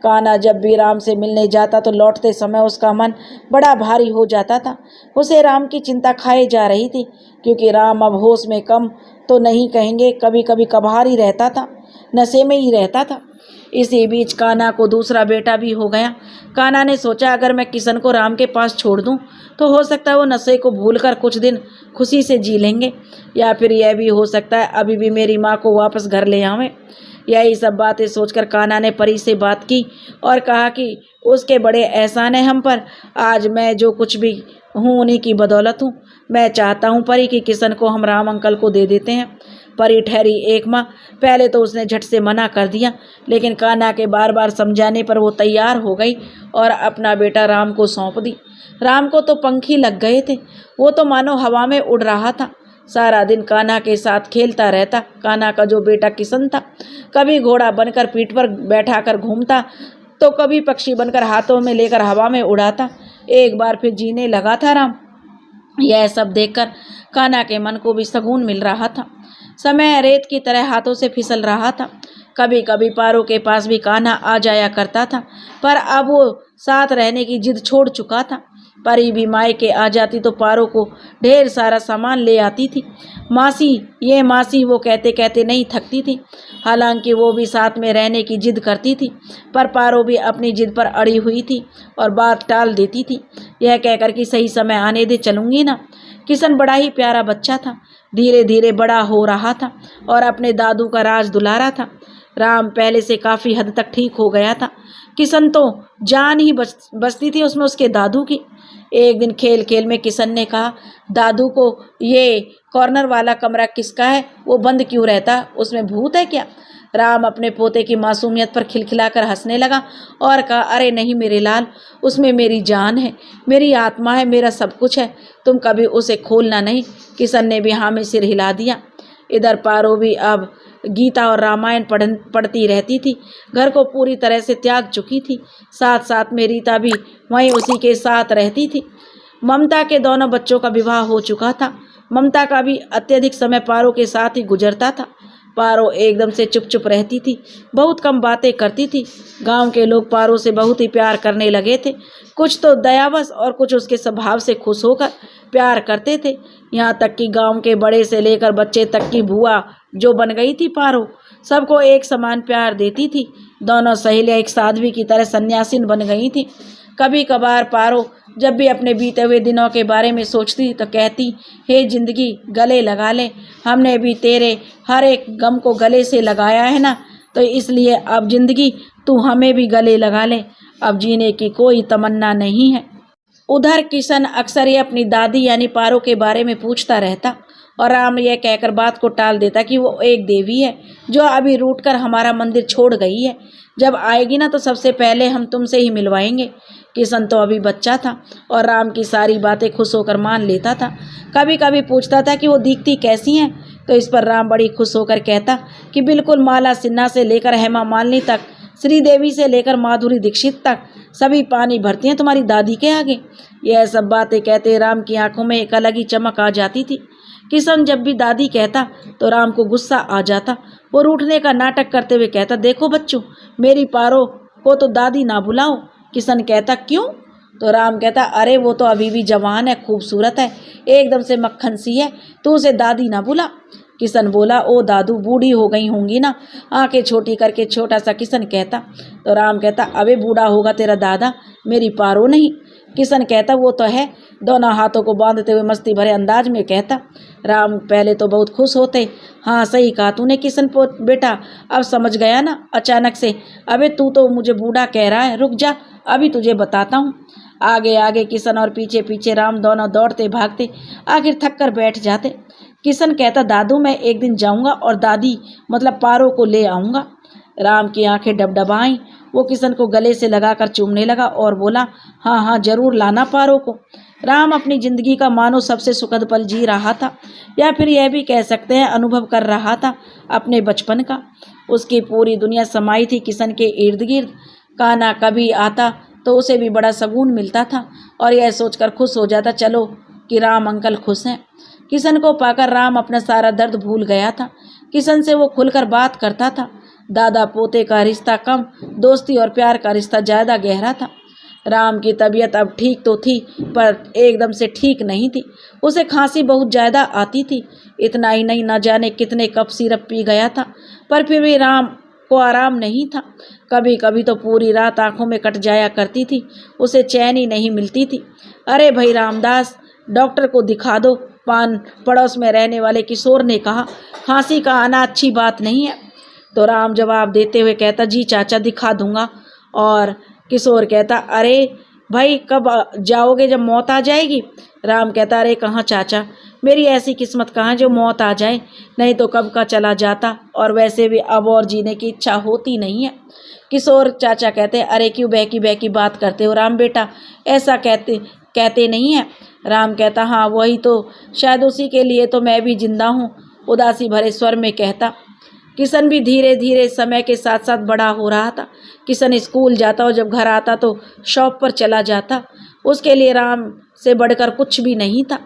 कान्हा जब भी राम से मिलने जाता तो लौटते समय उसका मन बड़ा भारी हो जाता था। उसे राम की चिंता खाए जा रही थी, क्योंकि राम अब होश में कम तो नहीं कहेंगे, कभी कभी कभार ही रहता था, नशे में ही रहता था। इसी बीच कान्हा को दूसरा बेटा भी हो गया। कान्हा ने सोचा, अगर मैं किशन को राम के पास छोड़ दूं तो हो सकता है वो नशे को भूलकर कुछ दिन खुशी से जी लेंगे, या फिर यह भी हो सकता है अभी भी मेरी माँ को वापस घर ले आवें। यही सब बातें सोचकर कान्हा ने परी से बात की और कहा कि उसके बड़े एहसान है हम पर, आज मैं जो कुछ भी हूँ उन्हीं की बदौलत हूँ। मैं चाहता हूँ परी कि किशन को हम राम अंकल को दे देते हैं। परी ठहरी 1 माह, पहले तो उसने झट से मना कर दिया, लेकिन कान्हा के बार बार समझाने पर वो तैयार हो गई और अपना बेटा राम को सौंप दी। राम को तो पंख ही लग गए थे, वो तो मानो हवा में उड़ रहा था। सारा दिन कान्हा के साथ खेलता रहता। कान्हा का जो बेटा किशन था, कभी घोड़ा बनकर पीठ पर बैठा कर घूमता, तो कभी पक्षी बनकर हाथों में लेकर हवा में उड़ाता। एक बार फिर जीने लगा था राम। यह सब देखकर कान्हा के मन को भी सुकून मिल रहा था। समय रेत की तरह हाथों से फिसल रहा था। कभी कभी पारो के पास भी कान्हा आ जाया करता था, पर अब वो साथ रहने की जिद छोड़ चुका था। परी भी मायके आ जाती तो पारो को ढेर सारा सामान ले आती थी। मासी, ये मासी, वो कहते कहते नहीं थकती थी। हालांकि वो भी साथ में रहने की जिद करती थी, पर पारो भी अपनी जिद पर अड़ी हुई थी और बात टाल देती थी, यह कहकर कि सही समय आने दे, चलूंगी ना। किशन बड़ा ही प्यारा बच्चा था, धीरे धीरे बड़ा हो रहा था और अपने दादू का राज दुलारा था। राम पहले से काफ़ी हद तक ठीक हो गया था। किशन तो जान ही बचती थी उसमें उसके दादू की। एक दिन खेल खेल में किशन ने कहा, दादू को ये कॉर्नर वाला कमरा किसका है, वो बंद क्यों रहता, उसमें भूत है क्या? राम अपने पोते की मासूमियत पर खिलखिलाकर हंसने लगा और कहा, अरे नहीं मेरे लाल, उसमें मेरी जान है, मेरी आत्मा है, मेरा सब कुछ है, तुम कभी उसे खोलना नहीं। किशन ने भी हाँ में सिर हिला दिया। इधर पारो भी अब गीता और रामायण पढ़ती रहती थी। घर को पूरी तरह से त्याग चुकी थी। साथ साथ में रीता भी वहीं उसी के साथ रहती थी। ममता के दोनों बच्चों का विवाह हो चुका था। ममता का भी अत्यधिक समय पारो के साथ ही गुजरता था। पारो एकदम से चुप चुप रहती थी, बहुत कम बातें करती थी। गांव के लोग पारो से बहुत ही प्यार करने लगे थे। कुछ तो दयावश और कुछ उसके स्वभाव से खुश होकर प्यार करते थे। यहाँ तक कि गांव के बड़े से लेकर बच्चे तक की बुआ जो बन गई थी पारो, सबको एक समान प्यार देती थी। दोनों सहेलियाँ एक साध्वी की तरह सन्यासिन बन गई थी। कभी कभार पारो जब भी अपने बीते हुए दिनों के बारे में सोचती तो कहती, हे जिंदगी गले लगा ले, हमने भी तेरे हर एक गम को गले से लगाया है ना, तो इसलिए अब जिंदगी तू हमें भी गले लगा ले, अब जीने की कोई तमन्ना नहीं है। उधर किशन अक्सर ये अपनी दादी यानी पारो के बारे में पूछता रहता और राम यह कहकर बात को टाल देता कि वो एक देवी है जो अभी रूठ कर हमारा मंदिर छोड़ गई है। जब आएगी ना तो सबसे पहले हम तुमसे ही मिलवाएंगे। किशन तो अभी बच्चा था और राम की सारी बातें खुश होकर मान लेता था। कभी कभी पूछता था कि वो दिखती कैसी हैं, तो इस पर राम बड़ी खुश होकर कहता कि बिल्कुल माला सिन्हा से लेकर हेमा मालिनी तक, श्रीदेवी से लेकर माधुरी दीक्षित तक सभी पानी भरती हैं तुम्हारी दादी के आगे। यह सब बातें कहते राम की आंखों में एक अलग ही चमक आ जाती थी। किशन जब भी दादी कहता तो राम को गुस्सा आ जाता। वो रूठने का नाटक करते हुए कहता, देखो बच्चों, मेरी पारो को तो दादी ना बुलाओ। किशन कहता, क्यों? तो राम कहता, अरे वो तो अभी भी जवान है, खूबसूरत है, एकदम से मक्खन सी है, तू उसे दादी ना बुला। किशन बोला, ओ दादू बूढ़ी हो गई होंगी ना, आंखें छोटी करके छोटा सा किशन कहता। तो राम कहता, अबे बूढ़ा होगा तेरा दादा, मेरी पारो नहीं। किशन कहता, वो तो है, दोनों हाथों को बांधते हुए मस्ती भरे अंदाज में कहता। राम पहले तो बहुत खुश होते, हाँ सही कहा तूने किशन बेटा, अब समझ गया ना अचानक से, अबे तू तो मुझे बूढ़ा कह रहा है, रुक जा अभी तुझे बताता हूँ। आगे आगे किशन और पीछे पीछे राम दोनों दौड़ते भागते आखिर थक कर बैठ जाते। किशन कहता, दादू मैं एक दिन जाऊंगा और दादी मतलब पारो को ले आऊंगा। राम की आंखें डबडबाईं, वो किशन को गले से लगाकर चूमने लगा और बोला, हाँ हाँ जरूर लाना पारो को। राम अपनी जिंदगी का मानो सबसे सुखद पल जी रहा था, या फिर यह भी कह सकते हैं अनुभव कर रहा था अपने बचपन का। उसकी पूरी दुनिया समाई थी किशन के इर्द गिर्द। कान्हा कभी आता तो उसे भी बड़ा सुकून मिलता था और यह सोचकर खुश हो जाता, चलो कि राम अंकल खुश हैं। किशन को पाकर राम अपना सारा दर्द भूल गया था। किशन से वो खुलकर बात करता था। दादा पोते का रिश्ता कम, दोस्ती और प्यार का रिश्ता ज़्यादा गहरा था। राम की तबीयत अब ठीक तो थी पर एकदम से ठीक नहीं थी। उसे खांसी बहुत ज़्यादा आती थी। इतना ही नहीं, न जाने कितने कप सिरप पी गया था, पर फिर भी राम को आराम नहीं था। कभी कभी तो पूरी रात आंखों में कट जाया करती थी, उसे चैन ही नहीं मिलती थी। अरे भाई रामदास, डॉक्टर को दिखा दो, पड़ोस में रहने वाले किशोर ने कहा। खांसी का आना अच्छी बात नहीं है। तो राम जवाब देते हुए कहता, जी चाचा दिखा दूंगा। और किशोर कहता, अरे भाई कब जाओगे, जब मौत आ जाएगी? राम कहता, अरे कहाँ चाचा, मेरी ऐसी किस्मत कहाँ जो मौत आ जाए, नहीं तो कब का चला जाता, और वैसे भी अब और जीने की इच्छा होती नहीं है। किशोर चाचा कहते, अरे क्यों बहकी बहकी बात करते हो राम बेटा, ऐसा कहते नहीं है। राम कहता, हाँ वही तो, शायद उसी के लिए तो मैं भी जिंदा हूँ, उदासी भरे स्वर में कहता। किशन भी धीरे धीरे समय के साथ साथ बड़ा हो रहा था। किशन स्कूल जाता और जब घर आता तो शॉप पर चला जाता। उसके लिए राम से बढ़कर कुछ भी नहीं था।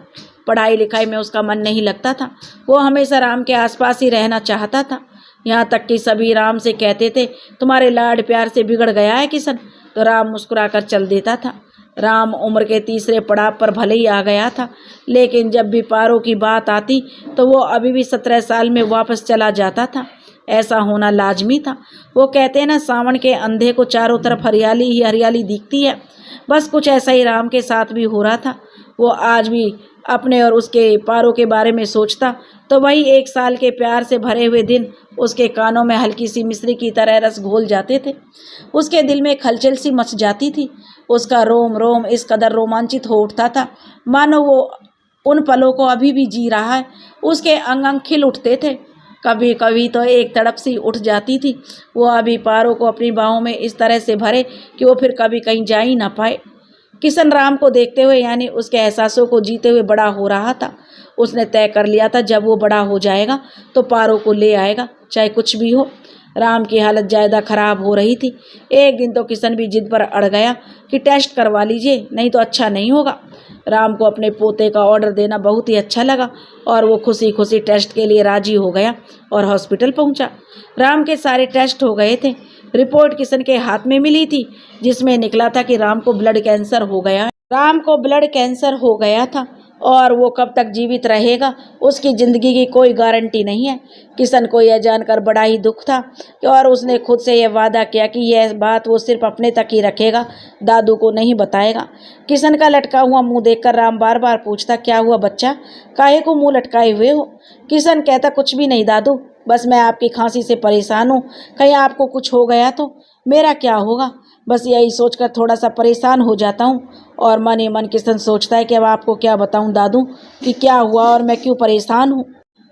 पढ़ाई लिखाई में उसका मन नहीं लगता था। वो हमेशा राम के आसपास ही रहना चाहता था। यहाँ तक कि सभी राम से कहते थे, तुम्हारे लाड प्यार से बिगड़ गया है किशन। तो राम मुस्कुराकर चल देता था। राम उम्र के तीसरे पड़ाव पर भले ही आ गया था, लेकिन जब भी पारो की बात आती तो वो अभी भी 17 साल में वापस चला जाता था। ऐसा होना लाजमी था। वो कहते हैं ना, सावन के अंधे को चारों तरफ हरियाली ही हरियाली दिखती है। बस कुछ ऐसा ही राम के साथ भी हो रहा था। वो आज भी अपने और उसके पारो के बारे में सोचता तो वही 1 साल के प्यार से भरे हुए दिन उसके कानों में हल्की सी मिश्री की तरह रस घोल जाते थे। उसके दिल में खलचल सी मच जाती थी। उसका रोम रोम इस कदर रोमांचित हो उठता था मानो वो उन पलों को अभी भी जी रहा है। उसके अंग अंग खिल उठते थे। कभी कभी तो एक तड़प सी उठ जाती थी। वो अभी पारो को अपनी बाहों में इस तरह से भरे कि वो फिर कभी कहीं जा ही ना पाए। किशन राम को देखते हुए यानी उसके एहसासों को जीते हुए बड़ा हो रहा था। उसने तय कर लिया था, जब वो बड़ा हो जाएगा तो पारो को ले आएगा, चाहे कुछ भी हो। राम की हालत ज़्यादा खराब हो रही थी। एक दिन तो किशन भी जिद पर अड़ गया कि टेस्ट करवा लीजिए, नहीं तो अच्छा नहीं होगा। राम को अपने पोते का ऑर्डर देना बहुत ही अच्छा लगा और वो खुशी खुशी टेस्ट के लिए राजी हो गया और हॉस्पिटल पहुंचा। राम के सारे टेस्ट हो गए थे। रिपोर्ट किशन के हाथ में मिली थी, जिसमें निकला था कि राम को ब्लड कैंसर हो गया है। राम को ब्लड कैंसर हो गया था और वो कब तक जीवित रहेगा उसकी ज़िंदगी की कोई गारंटी नहीं है। किशन को यह जानकर बड़ा ही दुख था और उसने खुद से यह वादा किया कि यह बात वो सिर्फ अपने तक ही रखेगा, दादू को नहीं बताएगा। किशन का लटका हुआ मुंह देखकर राम बार बार पूछता, क्या हुआ बच्चा, काहे को मुंह लटकाए हुए हो? किशन कहता, कुछ भी नहीं दादू, बस मैं आपकी खांसी से परेशान हूँ, कहीं आपको कुछ हो गया तो मेरा क्या होगा, बस यही सोचकर थोड़ा सा परेशान हो जाता हूँ। और मन ही मन किशन सोचता है कि अब आपको क्या बताऊँ दादू कि क्या हुआ और मैं क्यों परेशान हूँ।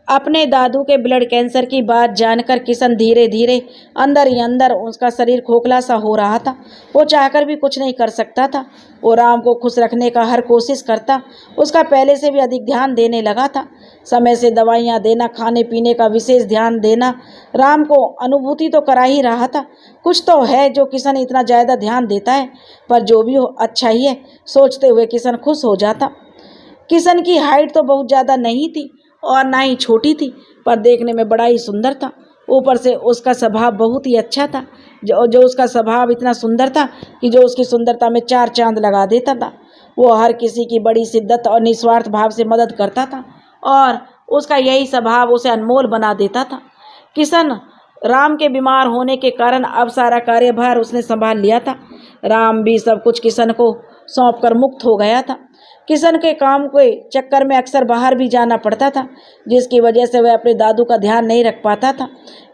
अपने दादू के ब्लड कैंसर की बात जानकर किशन धीरे धीरे अंदर ही अंदर उसका शरीर खोखला सा हो रहा था। वो चाहकर भी कुछ नहीं कर सकता था। वो राम को खुश रखने का हर कोशिश करता, उसका पहले से भी अधिक ध्यान देने लगा था। समय से दवाइयाँ देना, खाने पीने का विशेष ध्यान देना। राम को अनुभूति तो करा ही रहा था, कुछ तो है जो किशन इतना ज़्यादा ध्यान देता है, पर जो भी हो अच्छा ही है, सोचते हुए किशन खुश हो जाता। किशन की हाइट तो बहुत ज़्यादा नहीं थी और ना ही छोटी थी, पर देखने में बड़ा ही सुंदर था। ऊपर से उसका स्वभाव बहुत ही अच्छा था। जो उसका स्वभाव इतना सुंदर था कि जो उसकी सुंदरता में 4 चांद लगा देता था। वो हर किसी की बड़ी शिद्दत और निस्वार्थ भाव से मदद करता था और उसका यही स्वभाव उसे अनमोल बना देता था। किशन राम के बीमार होने के कारण अब सारा कार्यभार उसने संभाल लिया था। राम भी सब कुछ किशन को सौंपकर मुक्त हो गया था। किशन के काम के चक्कर में अक्सर बाहर भी जाना पड़ता था, जिसकी वजह से वह अपने दादू का ध्यान नहीं रख पाता था।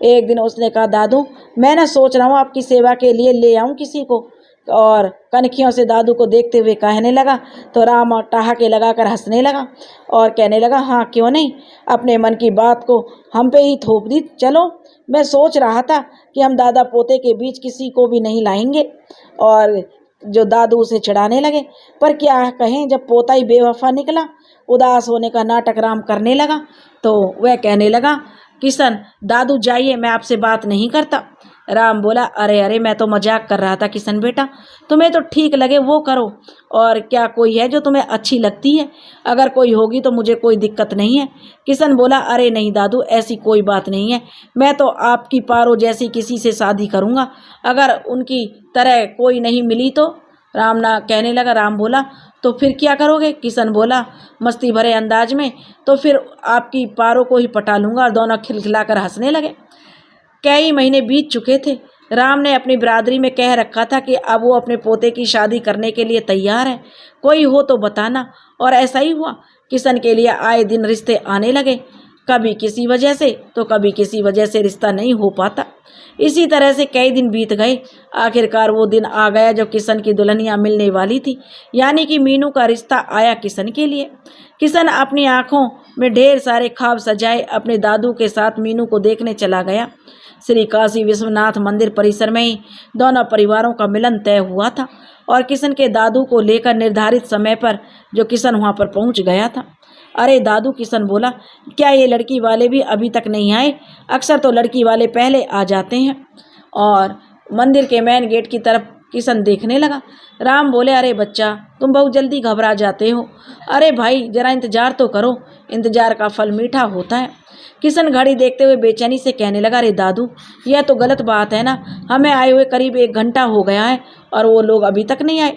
एक दिन उसने कहा, दादू मैं ना सोच रहा हूँ आपकी सेवा के लिए ले आऊँ किसी को, और कनखियों से दादू को देखते हुए कहने लगा। तो राम ठहाके लगाकर हंसने लगा और कहने लगा, हाँ क्यों नहीं, अपने मन की बात को हम पे ही थोप दी। चलो, मैं सोच रहा था कि हम दादा पोते के बीच किसी को भी नहीं लाएंगे। और जो दादू उसे चिढ़ाने लगे, पर क्या कहें, जब पोता ही बेवफा निकला। उदास होने का नाटक राम करने लगा तो वह कहने लगा, किशन दादू जाइए, मैं आपसे बात नहीं करता। राम बोला, अरे अरे मैं तो मजाक कर रहा था किशन बेटा, तुम्हें तो ठीक लगे वो करो, और क्या कोई है जो तुम्हें अच्छी लगती है? अगर कोई होगी तो मुझे कोई दिक्कत नहीं है। किशन बोला, अरे नहीं दादू, ऐसी कोई बात नहीं है, मैं तो आपकी पारो जैसी किसी से शादी करूँगा, अगर उनकी तरह कोई नहीं मिली तो। राम ना कहने लगा। राम बोला, तो फिर क्या करोगे? किशन बोला मस्ती भरे अंदाज में, तो फिर आपकी पारो को ही पटा लूँगा। और दोनों खिलखिलाकर हंसने लगे। कई महीने बीत चुके थे। राम ने अपनी बिरादरी में कह रखा था कि अब वो अपने पोते की शादी करने के लिए तैयार है, कोई हो तो बताना। और ऐसा ही हुआ। किशन के लिए आए दिन रिश्ते आने लगे, कभी किसी वजह से तो कभी किसी वजह से रिश्ता नहीं हो पाता। इसी तरह से कई दिन बीत गए। आखिरकार वो दिन आ गया जब किशन की दुल्हनिया मिलने वाली थी, यानी कि मीनू का रिश्ता आया किशन के लिए। किशन अपनी आंखों में ढेर सारे ख्वाब सजाए अपने दादू के साथ मीनू को देखने चला गया। श्री काशी विश्वनाथ मंदिर परिसर में ही दोनों परिवारों का मिलन तय हुआ था और किशन के दादू को लेकर निर्धारित समय पर जो किशन वहां पर पहुंच गया था। अरे दादू, किशन बोला, क्या ये लड़की वाले भी अभी तक नहीं आए? अक्सर तो लड़की वाले पहले आ जाते हैं। और मंदिर के मेन गेट की तरफ किशन देखने लगा। राम बोले, अरे बच्चा, तुम बहुत जल्दी घबरा जाते हो। अरे भाई, जरा इंतजार तो करो, इंतजार का फल मीठा होता है। किशन घड़ी देखते हुए बेचैनी से कहने लगा, अरे दादू, यह तो गलत बात है ना। हमें आए हुए करीब 1 घंटा हो गया है और वो लोग अभी तक नहीं आए।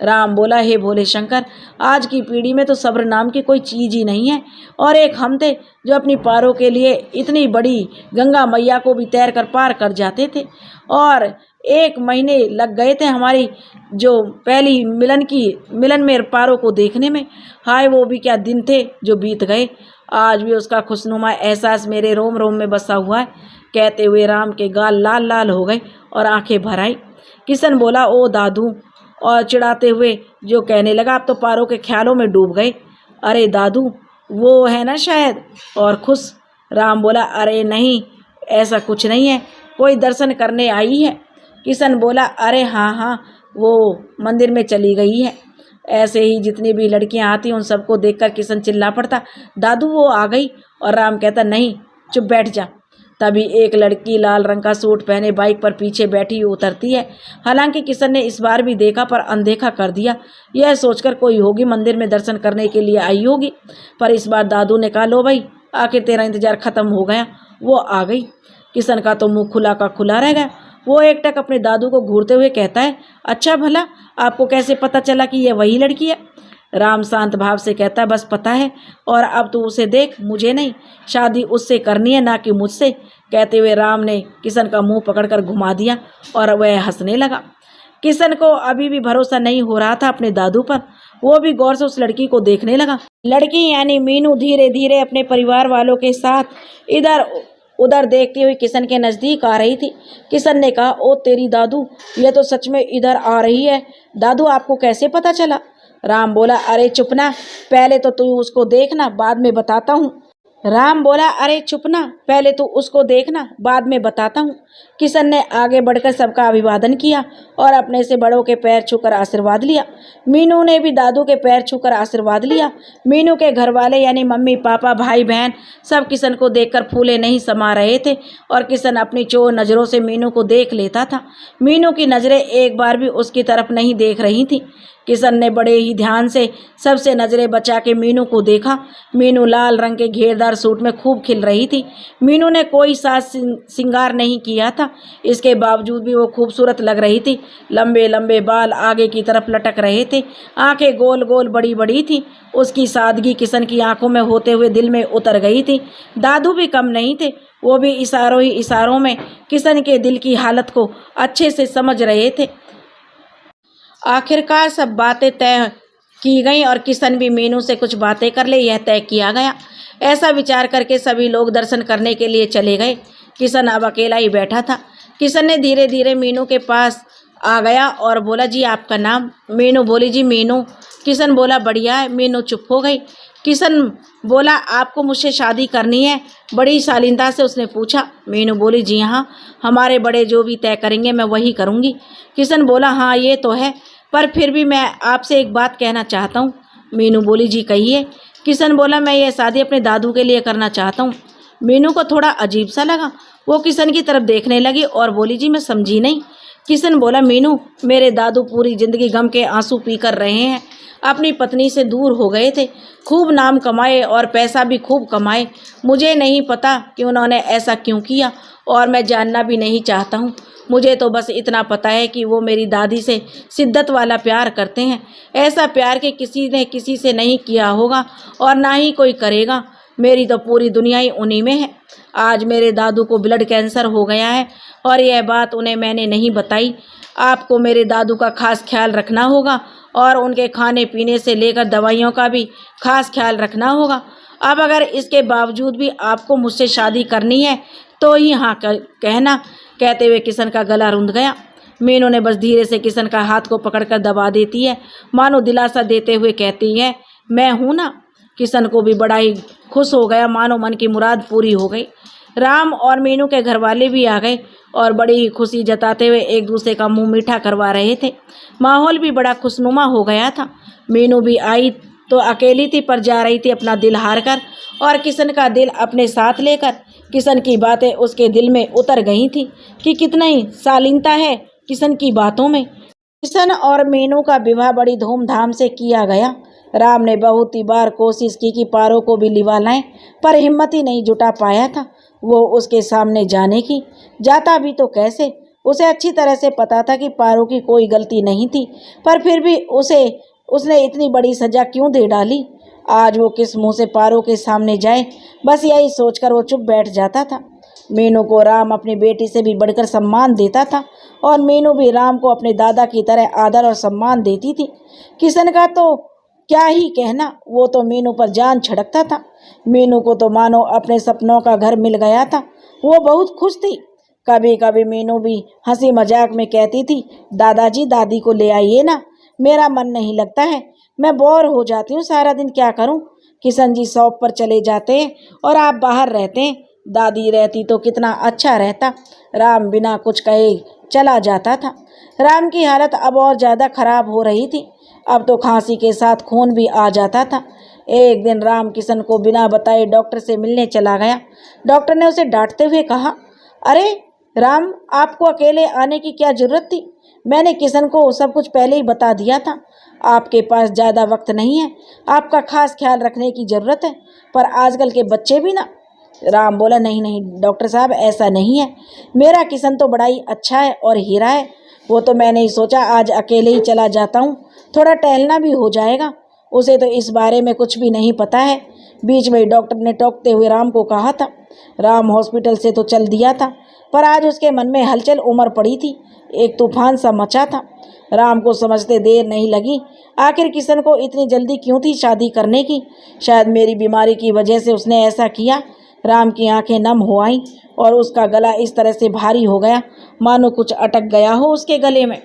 राम बोला, हे भोले शंकर, आज की पीढ़ी में तो सब्र नाम की कोई चीज ही नहीं है। और एक हम थे जो अपनी पारों के लिए इतनी बड़ी गंगा मैया को भी तैर कर पार कर जाते थे, और 1 महीने लग गए थे हमारी जो पहली मिलन में पारों को देखने में। हाय, वो भी क्या दिन थे जो बीत गए। आज भी उसका खुशनुमा एहसास मेरे रोम रोम में बसा हुआ है। कहते हुए राम के गाल लाल लाल हो गए और आंखें भर आई। किशन बोला, ओ दादू, और चिढ़ाते हुए जो कहने लगा, आप तो पारों के ख्यालों में डूब गए। अरे दादू, वो है ना शायद, और खुश। राम बोला, अरे नहीं, ऐसा कुछ नहीं है, कोई दर्शन करने आई है। किशन बोला, अरे हाँ हाँ, वो मंदिर में चली गई है। ऐसे ही जितनी भी लड़कियां आती उन सबको देखकर किशन चिल्ला पड़ता, दादू वो आ गई। और राम कहता, नहीं, चुप बैठ जा। तभी एक लड़की लाल रंग का सूट पहने बाइक पर पीछे बैठी उतरती है। हालांकि किशन ने इस बार भी देखा पर अनदेखा कर दिया, यह सोचकर कोई होगी मंदिर में दर्शन करने के लिए आई होगी। पर इस बार दादू ने कहा, लो भाई, आखिर तेरा इंतजार खत्म हो गया, वो आ गई। किशन का तो मुंह खुला का खुला रह गया। वो एकटक अपने दादू को घूरते हुए कहता है, अच्छा भला, आपको कैसे पता चला कि यह वही लड़की है? राम शांत भाव से कहता है, बस पता है, और अब तू उसे देख, मुझे नहीं, शादी उससे करनी है, ना कि मुझसे। कहते हुए राम ने किशन का मुंह पकड़कर घुमा दिया और वह हंसने लगा। किशन को अभी भी भरोसा नहीं हो रहा था अपने दादू पर। वो भी गौर से उस लड़की को देखने लगा। लड़की यानी मीनू धीरे धीरे अपने परिवार वालों के साथ इधर उधर देखती हुई किशन के नज़दीक आ रही थी। किशन ने कहा, ओ तेरी दादू, ये तो सच में इधर आ रही है। दादू, आपको कैसे पता चला? राम बोला, अरे चुप ना, पहले तो तू उसको देखना, बाद में बताता हूँ। राम बोला, अरे चुप ना, पहले तू उसको देखना, बाद में बताता हूँ। किशन ने आगे बढ़कर सबका अभिवादन किया और अपने से बड़ों के पैर छूकर आशीर्वाद लिया। मीनू ने भी दादू के पैर छूकर आशीर्वाद लिया। मीनू के घर वाले यानी मम्मी पापा भाई बहन सब किशन को देखकर फूले नहीं समा रहे थे, और किशन अपनी चोर नज़रों से मीनू को देख लेता था। मीनू की नज़रें एक बार भी उसकी तरफ नहीं देख रही थीं। किशन ने बड़े ही ध्यान से सबसे नजरें बचा के मीनू को देखा। मीनू लाल रंग के घेरदार सूट में खूब खिल रही थी। मीनू ने कोई साज श्रृंगार नहीं किया था, इसके बावजूद भी वो खूबसूरत लग रही थी। लंबे लंबे बाल आगे की तरफ लटक रहे थे, आंखें गोल गोल बड़ी बड़ी थी। उसकी सादगी किशन की आंखों में होते हुए दिल में उतर गई थी। दादू भी कम नहीं थे, वो भी इशारों ही इशारों में किशन के दिल की हालत को अच्छे से समझ रहे थे। आखिरकार सब बातें तय की गई और किशन भी मीनू से कुछ बातें कर ले, यह तय किया गया। ऐसा विचार करके सभी लोग दर्शन करने के लिए चले गए। किशन अब अकेला ही बैठा था। किशन ने धीरे धीरे मीनू के पास आ गया और बोला, जी आपका नाम? मीनू बोली, जी मीनू। किशन बोला, बढ़िया है। मीनू चुप हो गई। किशन बोला, आपको मुझसे शादी करनी है? बड़ी शालीनता से उसने पूछा। मीनू बोली, जी हाँ, हमारे बड़े जो भी तय करेंगे मैं वही करूँगी। किशन बोला, हाँ ये तो है, पर फिर भी मैं आपसे एक बात कहना चाहता हूँ। मीनू बोली, जी कहिए। किशन बोला, मैं ये शादी अपने दादू के लिए करना चाहता हूँ। मीनू को थोड़ा अजीब सा लगा। वो किशन की तरफ देखने लगी और बोली, जी मैं समझी नहीं। किशन बोला, मीनू, मेरे दादू पूरी जिंदगी गम के आंसू पी कर रहे हैं। अपनी पत्नी से दूर हो गए थे, खूब नाम कमाए और पैसा भी खूब कमाए। मुझे नहीं पता कि उन्होंने ऐसा क्यों किया, और मैं जानना भी नहीं चाहता हूँ। मुझे तो बस इतना पता है कि वो मेरी दादी से शिद्दत वाला प्यार करते हैं। ऐसा प्यार कि किसी ने किसी से नहीं किया होगा और ना ही कोई करेगा। मेरी तो पूरी दुनिया ही उन्हीं में है। आज मेरे दादू को ब्लड कैंसर हो गया है और यह बात उन्हें मैंने नहीं बताई। आपको मेरे दादू का खास ख्याल रखना होगा और उनके खाने पीने से लेकर दवाइयों का भी खास ख्याल रखना होगा। अब अगर इसके बावजूद भी आपको मुझसे शादी करनी है तो ही हाँ कहना। कहते हुए किशन का गला रुंध गया। मीनू ने बस धीरे से किशन का हाथ को पकड़कर दबा देती है, मानो दिलासा देते हुए कहती है, मैं हूँ ना। किशन को भी बड़ा ही खुश हो गया, मानो मन की मुराद पूरी हो गई। राम और मीनू के घर वाले भी आ गए और बड़ी ही खुशी जताते हुए एक दूसरे का मुंह मीठा करवा रहे थे। माहौल भी बड़ा खुशनुमा हो गया था। मीनू भी आई तो अकेली थी, पर जा रही थी अपना दिल हार कर और किशन का दिल अपने साथ लेकर। किशन की बातें उसके दिल में उतर गई थी कि कितना ही शालीनता है किशन की बातों में। किशन और मीनू का विवाह बड़ी धूमधाम से किया गया। राम ने बहुत ही बार कोशिश की कि पारो को भी लिवा लाएं, पर हिम्मत ही नहीं जुटा पाया था वो उसके सामने जाने की। जाता भी तो कैसे? उसे अच्छी तरह से पता था कि पारो की कोई गलती नहीं थी, पर फिर भी उसने इतनी बड़ी सजा क्यों दे डाली? आज वो किस मुंह से पारो के सामने जाए, बस यही सोचकर वो चुप बैठ जाता था। मीनू को राम अपनी बेटी से भी बढ़कर सम्मान देता था और मीनू भी राम को अपने दादा की तरह आदर और सम्मान देती थी। किशन का तो क्या ही कहना, वो तो मीनू पर जान छिड़कता था। मीनू को तो मानो अपने सपनों का घर मिल गया था। वो बहुत खुश थी। कभी कभी मीनू भी हंसी मजाक में कहती थी, दादाजी दादी को ले आइए ना, मेरा मन नहीं लगता है, मैं बोर हो जाती हूँ सारा दिन, क्या करूँ? किशन जी शॉप पर चले जाते हैं और आप बाहर रहते हैं। दादी रहती तो कितना अच्छा रहता। राम बिना कुछ कहे चला जाता था। राम की हालत अब और ज़्यादा खराब हो रही थी। अब तो खांसी के साथ खून भी आ जाता था। एक दिन राम किशन को बिना बताए डॉक्टर से मिलने चला गया। डॉक्टर ने उसे डांटते हुए कहा, अरे राम, आपको अकेले आने की क्या जरूरत थी? मैंने किशन को सब कुछ पहले ही बता दिया था। आपके पास ज़्यादा वक्त नहीं है, आपका खास ख्याल रखने की ज़रूरत है। पर आजकल के बच्चे भी ना। राम बोला, नहीं नहीं डॉक्टर साहब, ऐसा नहीं है। मेरा किशन तो बड़ा ही अच्छा है और हीरा है। वो तो मैंने ही सोचा आज अकेले ही चला जाता हूँ, थोड़ा टहलना भी हो जाएगा। उसे तो इस बारे में कुछ भी नहीं पता है। बीच में डॉक्टर ने टोकते हुए राम को कहा था। राम हॉस्पिटल से तो चल दिया था, पर आज उसके मन में हलचल उमड़ पड़ी थी। एक तूफान सा मचा था। राम को समझते देर नहीं लगी। आखिर किशन को इतनी जल्दी क्यों थी शादी करने की? शायद मेरी बीमारी की वजह से उसने ऐसा किया। राम की आंखें नम हो आईं और उसका गला इस तरह से भारी हो गया मानो कुछ अटक गया हो उसके गले में।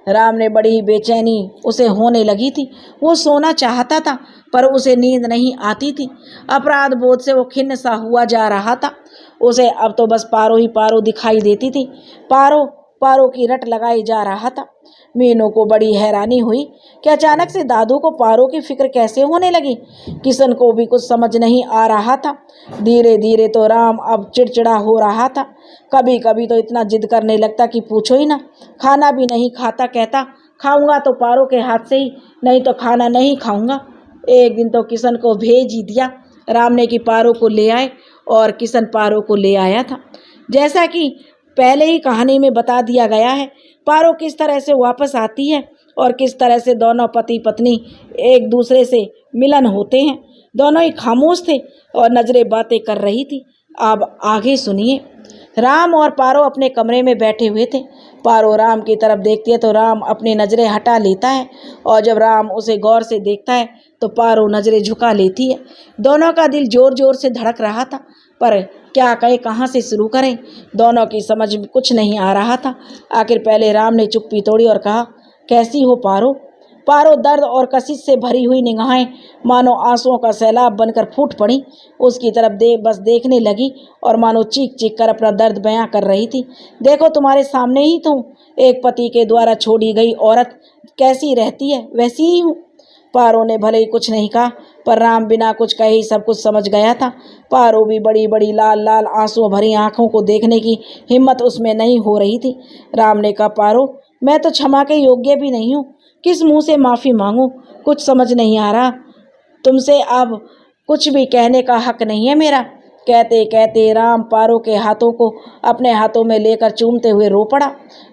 राम ने बड़ी ही बेचैनी उसे होने लगी थी। वो सोना चाहता था, पर उसे नींद नहीं आती थी। अपराध बोध से वो खिन्न सा हुआ जा रहा था। उसे अब तो बस पारो ही पारो दिखाई देती थी। पारो पारो की रट लगाई जा रहा था। मीनू को बड़ी हैरानी हुई कि अचानक से दादू को पारो की फिक्र कैसे होने लगी। किशन को भी कुछ समझ नहीं आ रहा था। धीरे धीरे तो राम अब चिड़चिड़ा हो रहा था। कभी कभी तो इतना जिद करने लगता कि पूछो ही ना। खाना भी नहीं खाता, कहता खाऊंगा तो पारो के हाथ से ही, नहीं तो खाना नहीं खाऊंगा। एक दिन तो किशन को भेज ही दिया राम ने कि पारो को ले आए, और किशन पारो को ले आया था। जैसा कि पहले ही कहानी में बता दिया गया है, पारो किस तरह से वापस आती है और किस तरह से दोनों पति पत्नी एक दूसरे से मिलन होते हैं। दोनों ही खामोश थे और नजरें बातें कर रही थी। अब आगे सुनिए। राम और पारो अपने कमरे में बैठे हुए थे। पारो राम की तरफ देखती है तो राम अपनी नज़रें हटा लेता है, और जब राम उसे गौर से देखता है तो पारो नज़रें झुका लेती है। दोनों का दिल जोर जोर से धड़क रहा था, पर क्या कहें, कहाँ से शुरू करें? दोनों की समझ में कुछ नहीं आ रहा था। आखिर पहले राम ने चुप्पी तोड़ी और कहा, कैसी हो पारो? पारो दर्द और कशिश से भरी हुई निगाहें मानो आंसुओं का सैलाब बनकर फूट पड़ी। उसकी तरफ बस देखने लगी और मानो चीख चीख कर अपना दर्द बयां कर रही थी। देखो तुम्हारे सामने ही तो एक पति के द्वारा छोड़ी गई औरत कैसी रहती है, वैसी ही हूँ। पारो ने भले ही कुछ नहीं कहा, पर राम बिना कुछ कहे ही सब कुछ समझ गया था। पारो भी बड़ी बड़ी लाल लाल आंसुओं भरी आंखों को देखने की हिम्मत उसमें नहीं हो रही थी। राम ने कहा, पारो मैं तो क्षमा के योग्य भी नहीं हूँ, किस मुंह से माफ़ी मांगूं, कुछ समझ नहीं आ रहा। तुमसे अब कुछ भी कहने का हक नहीं है मेरा। कहते कहते राम पारो के हाथों को अपने हाथों में लेकर चूमते हुए रो पड़ा।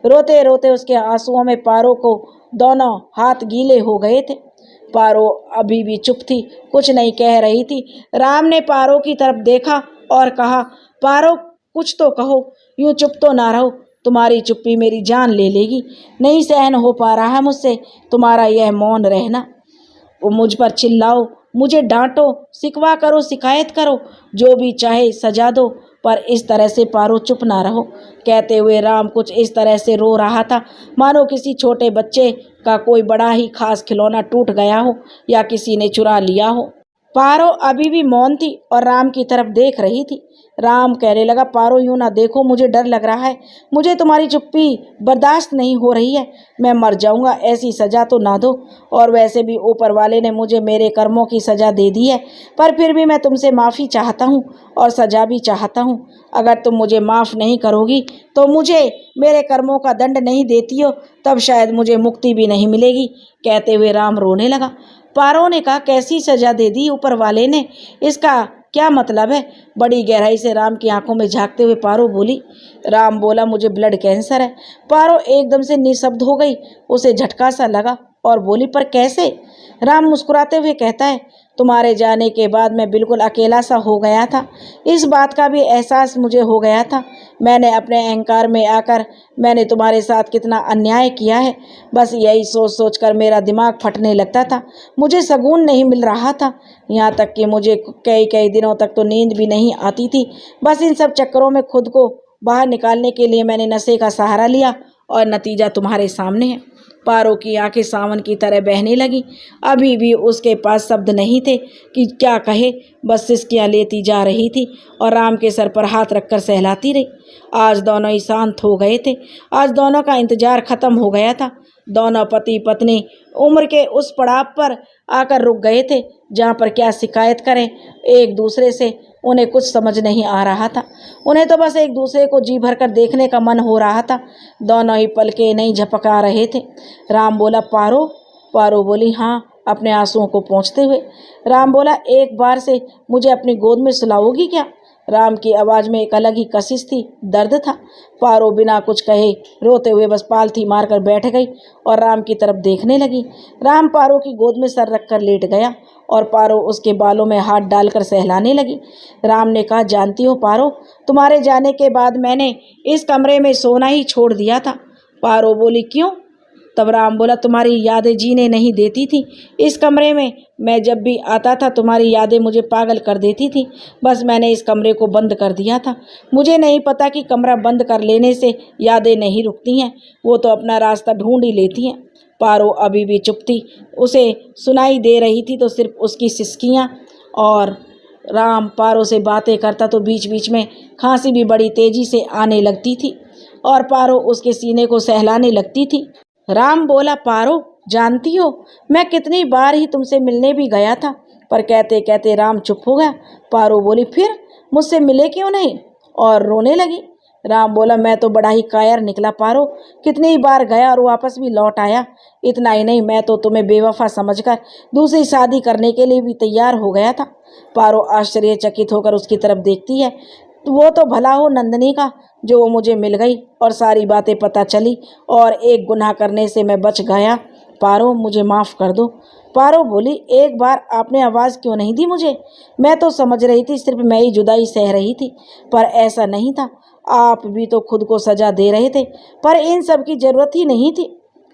रोते रोते उसके आंसुओं में पारो को दोनों हाथ गीले हो गए थे। पारो अभी भी चुप थी, कुछ नहीं कह रही थी। राम ने पारो की तरफ देखा और कहा, पारो कुछ तो कहो, यूं चुप तो ना रहो, तुम्हारी चुप्पी मेरी जान ले लेगी। नहीं सहन हो पा रहा है मुझसे तुम्हारा यह मौन रहना। वो मुझ पर चिल्लाओ, मुझे डांटो, सिकवा करो, शिकायत करो, जो भी चाहे सजा दो, पर इस तरह से पारो चुप ना रहो। कहते हुए राम कुछ इस तरह से रो रहा था मानो किसी छोटे बच्चे का कोई बड़ा ही खास खिलौना टूट गया हो या किसी ने चुरा लिया हो। पारो अभी भी मौन थी और राम की तरफ देख रही थी। राम कहने लगा, पारो यूं ना देखो, मुझे डर लग रहा है। मुझे तुम्हारी चुप्पी बर्दाश्त नहीं हो रही है। मैं मर जाऊंगा, ऐसी सज़ा तो ना दो। और वैसे भी ऊपर वाले ने मुझे मेरे कर्मों की सज़ा दे दी है, पर फिर भी मैं तुमसे माफ़ी चाहता हूँ और सज़ा भी चाहता हूँ। अगर तुम मुझे माफ़ नहीं करोगी तो मुझे मेरे कर्मों का दंड नहीं देती हो, तब शायद मुझे मुक्ति भी नहीं मिलेगी। कहते हुए राम रोने लगा। पारो ने कहा, कैसी सज़ा दे दी ऊपर वाले ने, इसका क्या मतलब है? बड़ी गहराई से राम की आंखों में झांकते हुए पारो बोली। राम बोला, मुझे ब्लड कैंसर है। पारो एकदम से निशब्द हो गई। उसे झटका सा लगा और बोली, पर कैसे? राम मुस्कुराते हुए कहता है, तुम्हारे जाने के बाद मैं बिल्कुल अकेला सा हो गया था। इस बात का भी एहसास मुझे हो गया था। मैंने अपने अहंकार में आकर मैंने तुम्हारे साथ कितना अन्याय किया है, बस यही सोच सोच कर मेरा दिमाग फटने लगता था। मुझे सुकून नहीं मिल रहा था, यहाँ तक कि मुझे कई कई दिनों तक तो नींद भी नहीं आती थी। बस इन सब चक्करों में खुद को बाहर निकालने के लिए मैंने नशे का सहारा लिया और नतीजा तुम्हारे सामने है। पारो की आंखें सावन की तरह बहने लगी। अभी भी उसके पास शब्द नहीं थे कि क्या कहे, बस सिसकियाँ लेती जा रही थी और राम के सर पर हाथ रखकर सहलाती रही। आज दोनों ही शांत हो गए थे। आज दोनों का इंतजार खत्म हो गया था। दोनों पति पत्नी उम्र के उस पड़ाव पर आकर रुक गए थे जहाँ पर क्या शिकायत करें एक दूसरे से। उन्हें कुछ समझ नहीं आ रहा था। उन्हें तो बस एक दूसरे को जी भर कर देखने का मन हो रहा था। दोनों ही पलके नहीं झपका रहे थे। राम बोला, पारो? पारो बोली, हाँ, अपने आंसुओं को पोंछते हुए। राम बोला, एक बार से मुझे अपनी गोद में सुलाओगी क्या? राम की आवाज़ में एक अलग ही कशिश थी, दर्द था। पारो बिना कुछ कहे रोते हुए बस पालथी मारकर बैठ गई और राम की तरफ देखने लगी। राम पारो की गोद में सर रखकर लेट गया और पारो उसके बालों में हाथ डालकर सहलाने लगी। राम ने कहा, जानती हो पारो, तुम्हारे जाने के बाद मैंने इस कमरे में सोना ही छोड़ दिया था। पारो बोली, क्यों? तब राम बोला, तुम्हारी यादें जीने नहीं देती थी इस कमरे में। मैं जब भी आता था तुम्हारी यादें मुझे पागल कर देती थी। बस मैंने इस कमरे को बंद कर दिया था। मुझे नहीं पता कि कमरा बंद कर लेने से यादें नहीं रुकती हैं, वो तो अपना रास्ता ढूंढ ही लेती हैं। पारो अभी भी चुप थी। उसे सुनाई दे रही थी तो सिर्फ उसकी सिसकियाँ। और राम पारो से बातें करता तो बीच बीच में खांसी भी बड़ी तेजी से आने लगती थी और पारो उसके सीने को सहलाने लगती थी। राम बोला, पारो, जानती हो मैं कितनी बार ही तुमसे मिलने भी गया था, पर कहते कहते राम चुप हो गया। पारो बोली, फिर मुझसे मिले क्यों नहीं? और रोने लगी। राम बोला, मैं तो बड़ा ही कायर निकला पारो, कितनी ही बार गया और वापस भी लौट आया। इतना ही नहीं, मैं तो तुम्हें बेवफा समझकर दूसरी शादी करने के लिए भी तैयार हो गया था। पारो आश्चर्यचकित होकर उसकी तरफ देखती है। तो वो तो भला हो नंदनी का, जो वो मुझे मिल गई और सारी बातें पता चली और एक गुनाह करने से मैं बच गया। पारो, मुझे माफ़ कर दो। पारो बोली, एक बार आपने आवाज़ क्यों नहीं दी मुझे? मैं तो समझ रही थी सिर्फ मैं ही जुदाई सह रही थी, पर ऐसा नहीं था। आप भी तो खुद को सजा दे रहे थे, पर इन सब की ज़रूरत ही नहीं थी।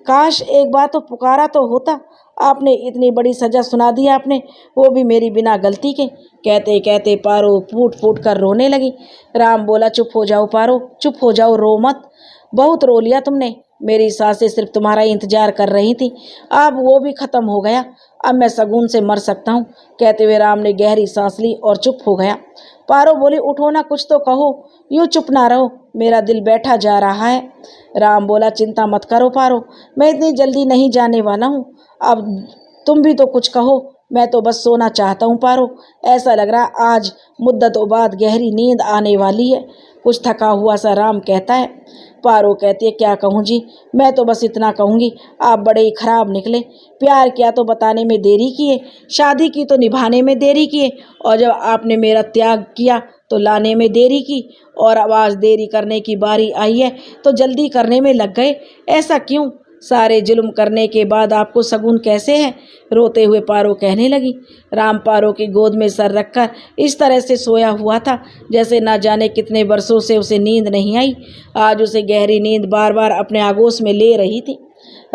काश एक बार तो पुकारा तो होता। आपने इतनी बड़ी सज़ा सुना दी आपने, वो भी मेरी बिना गलती के। कहते कहते पारो फूट फूट कर रोने लगी। राम बोला, चुप हो जाओ पारो, चुप हो जाओ, रो मत। बहुत रो लिया तुमने। मेरी सांसें सिर्फ तुम्हारा इंतजार कर रही थी, अब वो भी ख़त्म हो गया। अब मैं सगुन से मर सकता हूँ। कहते हुए राम ने गहरी सांस ली और चुप हो गया। पारो बोली, उठो ना, कुछ तो कहो, यूँ चुप ना रहो, मेरा दिल बैठा जा रहा है। राम बोला, चिंता मत करो पारो, मैं इतनी जल्दी नहीं जाने वाला हूँ। अब तुम भी तो कुछ कहो, मैं तो बस सोना चाहता हूँ पारो। ऐसा लग रहा आज मुद्दतों बाद गहरी नींद आने वाली है। कुछ थका हुआ सा राम कहता है। पारो कहती है, क्या कहूँ जी, मैं तो बस इतना कहूँगी, आप बड़े ही खराब निकले। प्यार किया तो बताने में देरी किए, शादी की तो निभाने में देरी किए, और जब आपने मेरा त्याग किया तो लाने में देरी की, और अब आज देरी करने की बारी आई है तो जल्दी करने में लग गए। ऐसा क्यों? सारे जुल्म करने के बाद आपको सगुन कैसे है? रोते हुए पारो कहने लगी। राम पारो की गोद में सर रखकर इस तरह से सोया हुआ था जैसे ना जाने कितने वर्षों से उसे नींद नहीं आई। आज उसे गहरी नींद बार बार अपने आगोश में ले रही थी।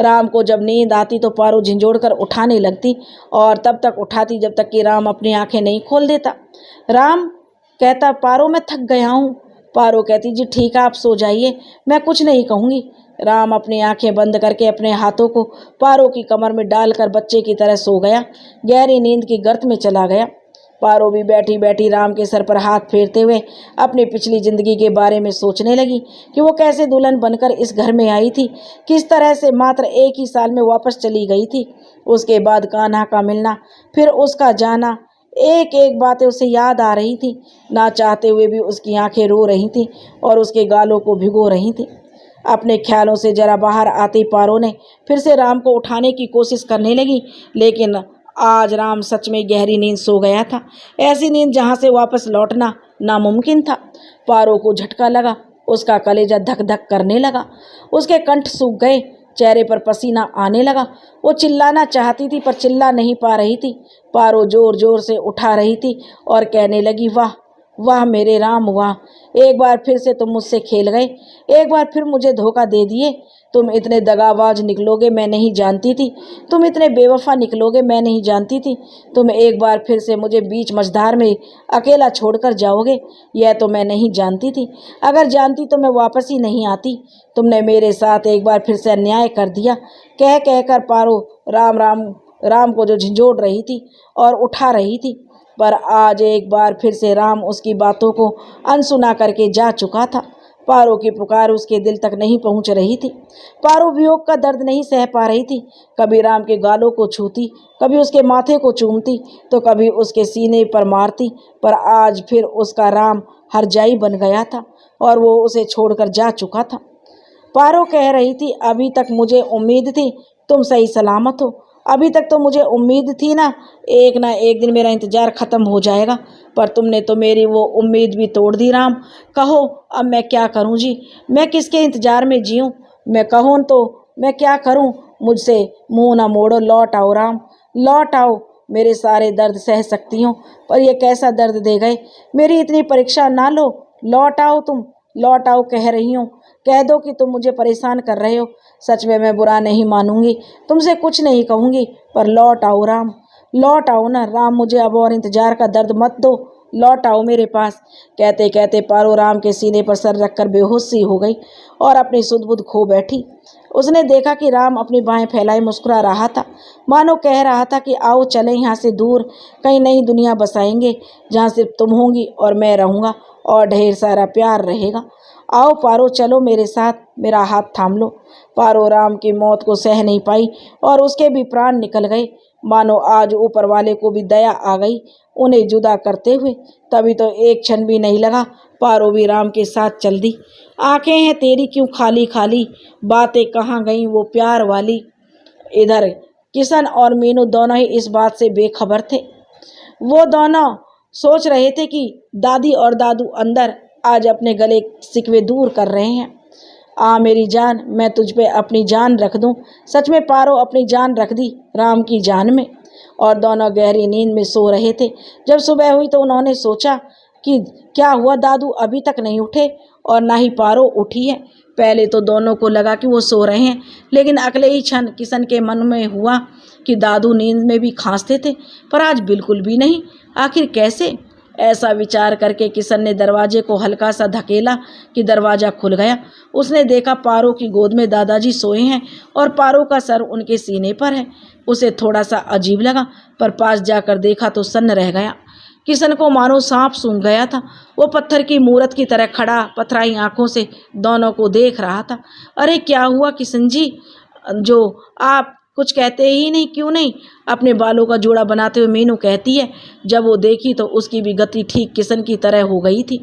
राम को जब नींद आती तो पारो झिंझोड़ कर उठाने लगती और तब तक उठाती जब तक कि राम अपनी आंखें नहीं खोल देता। राम कहता, पारो मैं थक गया हूँ। पारो कहती, जी ठीक है, आप सो जाइए, मैं कुछ नहीं कहूँगी। राम अपनी आंखें बंद करके अपने हाथों को पारो की कमर में डालकर बच्चे की तरह सो गया, गहरी नींद की गर्त में चला गया। पारो भी बैठी बैठी राम के सर पर हाथ फेरते हुए अपनी पिछली जिंदगी के बारे में सोचने लगी कि वो कैसे दुल्हन बनकर इस घर में आई थी, किस तरह से मात्र 1 ही साल में वापस चली गई थी। उसके बाद कान्हा का मिलना, फिर उसका जाना, एक एक बातें उसे याद आ रही थी। ना चाहते हुए भी उसकी आंखें रो रही थीं और उसके गालों को भिगो रही थीं। अपने ख्यालों से जरा बाहर आती पारो ने फिर से राम को उठाने की कोशिश करने लगी, लेकिन आज राम सच में गहरी नींद सो गया था, ऐसी नींद जहाँ से वापस लौटना नामुमकिन था। पारो को झटका लगा, उसका कलेजा धक धक करने लगा, उसके कंठ सूख गए, चेहरे पर पसीना आने लगा। वो चिल्लाना चाहती थी पर चिल्ला नहीं पा रही थी। पारो जोर जोर से उठा रही थी और कहने लगी, वाह वाह मेरे राम वाह, एक बार फिर से तुम मुझसे खेल गए, एक बार फिर मुझे धोखा दे दिए। तुम इतने दगाबाज निकलोगे मैं नहीं जानती थी, तुम इतने बेवफा निकलोगे मैं नहीं जानती थी। तुम एक बार फिर से मुझे बीच मझधार में अकेला छोड़कर जाओगे, यह तो मैं नहीं जानती थी। अगर जानती तो मैं वापस ही नहीं आती। तुमने मेरे साथ एक बार फिर से अन्याय कर दिया। कह कह कर पारो राम राम राम को जो झंझोड़ रही थी और उठा रही थी, पर आज एक बार फिर से राम उसकी बातों को अनसुना करके जा चुका था। पारो की पुकार उसके दिल तक नहीं पहुंच रही थी। पारो वियोग का दर्द नहीं सह पा रही थी। कभी राम के गालों को छूती, कभी उसके माथे को चूमती, तो कभी उसके सीने पर मारती, पर आज फिर उसका राम हरजाई बन गया था और वो उसे छोड़कर जा चुका था। पारो कह रही थी, अभी तक मुझे उम्मीद थी तुम सही सलामत हो, अभी तक तो मुझे उम्मीद थी ना एक दिन मेरा इंतज़ार ख़त्म हो जाएगा, पर तुमने तो मेरी वो उम्मीद भी तोड़ दी राम। कहो अब मैं क्या करूं जी, मैं किसके इंतज़ार में जीऊं? मैं कहूं तो मैं क्या करूं? मुझसे मुंह ना मोड़ो, लौट आओ राम, लौट आओ। मेरे सारे दर्द सह सकती हूँ, पर यह कैसा दर्द दे गए। मेरी इतनी परीक्षा ना लो, लौट आओ तुम, लौट आओ कह रही हूँ। कह दो कि तुम मुझे परेशान कर रहे हो। सच में मैं बुरा नहीं मानूंगी, तुमसे कुछ नहीं कहूँगी, पर लौट आओ राम, लौट आओ ना राम, मुझे अब और इंतजार का दर्द मत दो, लौट आओ मेरे पास। कहते कहते पारो राम के सीने पर सर रखकर बेहोश सी हो गई और अपनी सुध-बुध खो बैठी। उसने देखा कि राम अपनी बाहें फैलाए मुस्कुरा रहा था, मानो कह रहा था कि आओ चलें यहाँ से दूर, कहीं नई दुनिया बसाएंगे जहाँ सिर्फ तुम होंगी और मैं रहूँगा और ढेर सारा प्यार रहेगा। आओ पारो, चलो मेरे साथ, मेरा हाथ थाम लो। पारो राम की मौत को सह नहीं पाई और उसके भी प्राण निकल गए, मानो आज ऊपर वाले को भी दया आ गई उन्हें जुदा करते हुए। तभी तो एक क्षण भी नहीं लगा, पारो भी राम के साथ चल दी। आंखें हैं तेरी क्यों खाली खाली, बातें कहाँ गईं वो प्यार वाली। इधर किशन और मीनू दोनों ही इस बात से बेखबर थे। वो दोनों सोच रहे थे कि दादी और दादू अंदर आज अपने गले शिकवे दूर कर रहे हैं। आ मेरी जान, मैं तुझ पे अपनी जान रख दूं। सच में पारो अपनी जान रख दी राम की जान में। और दोनों गहरी नींद में सो रहे थे। जब सुबह हुई तो उन्होंने सोचा कि क्या हुआ, दादू अभी तक नहीं उठे और ना ही पारो उठी है। पहले तो दोनों को लगा कि वो सो रहे हैं, लेकिन अगले ही क्षण किशन के मन में हुआ कि दादू नींद में भी खांसते थे, पर आज बिल्कुल भी नहीं। आखिर कैसे? ऐसा विचार करके किशन ने दरवाजे को हल्का सा धकेला कि दरवाज़ा खुल गया। उसने देखा पारो की गोद में दादाजी सोए हैं और पारो का सर उनके सीने पर है। उसे थोड़ा सा अजीब लगा, पर पास जाकर देखा तो सन्न रह गया। किशन को मानो सांप सूंघ गया था। वो पत्थर की मूरत की तरह खड़ा पथराई आंखों से दोनों को देख रहा था। अरे क्या हुआ किशन जी, जो आप कुछ कहते ही नहीं, क्यों नहीं? अपने बालों का जोड़ा बनाते हुए मीनू कहती है। जब वो देखी तो उसकी भी गति ठीक किशन की तरह हो गई थी।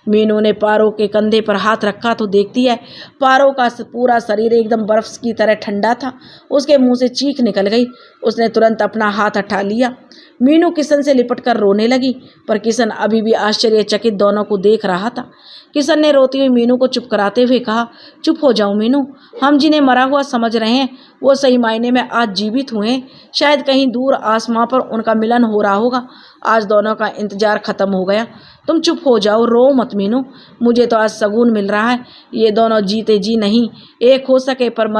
मीनू ने पारो के कंधे पर हाथ रखा तो देखती है पारो का पूरा शरीर एकदम बर्फ की तरह ठंडा था। उसके मुंह से चीख निकल गई। उसने तुरंत अपना हाथ हटा लिया। मीनू किशन से लिपटकर रोने लगी, पर किशन अभी भी आश्चर्यचकित दोनों को देख रहा था। किशन ने रोती हुई मीनू को चुप कराते हुए कहा, चुप हो जाओ मीनू, हम जिन्हें मरा हुआ समझ रहे हैं वो सही मायने में आज जीवित हुए हैं। शायद कहीं दूर आसमां पर उनका मिलन हो रहा होगा। आज दोनों का इंतजार खत्म हो गया। तुम चुप हो जाओ, रो मत मीनू। मुझे तो आज सगुन मिल रहा है, ये दोनों जीते जी नहीं एक हो सके, पर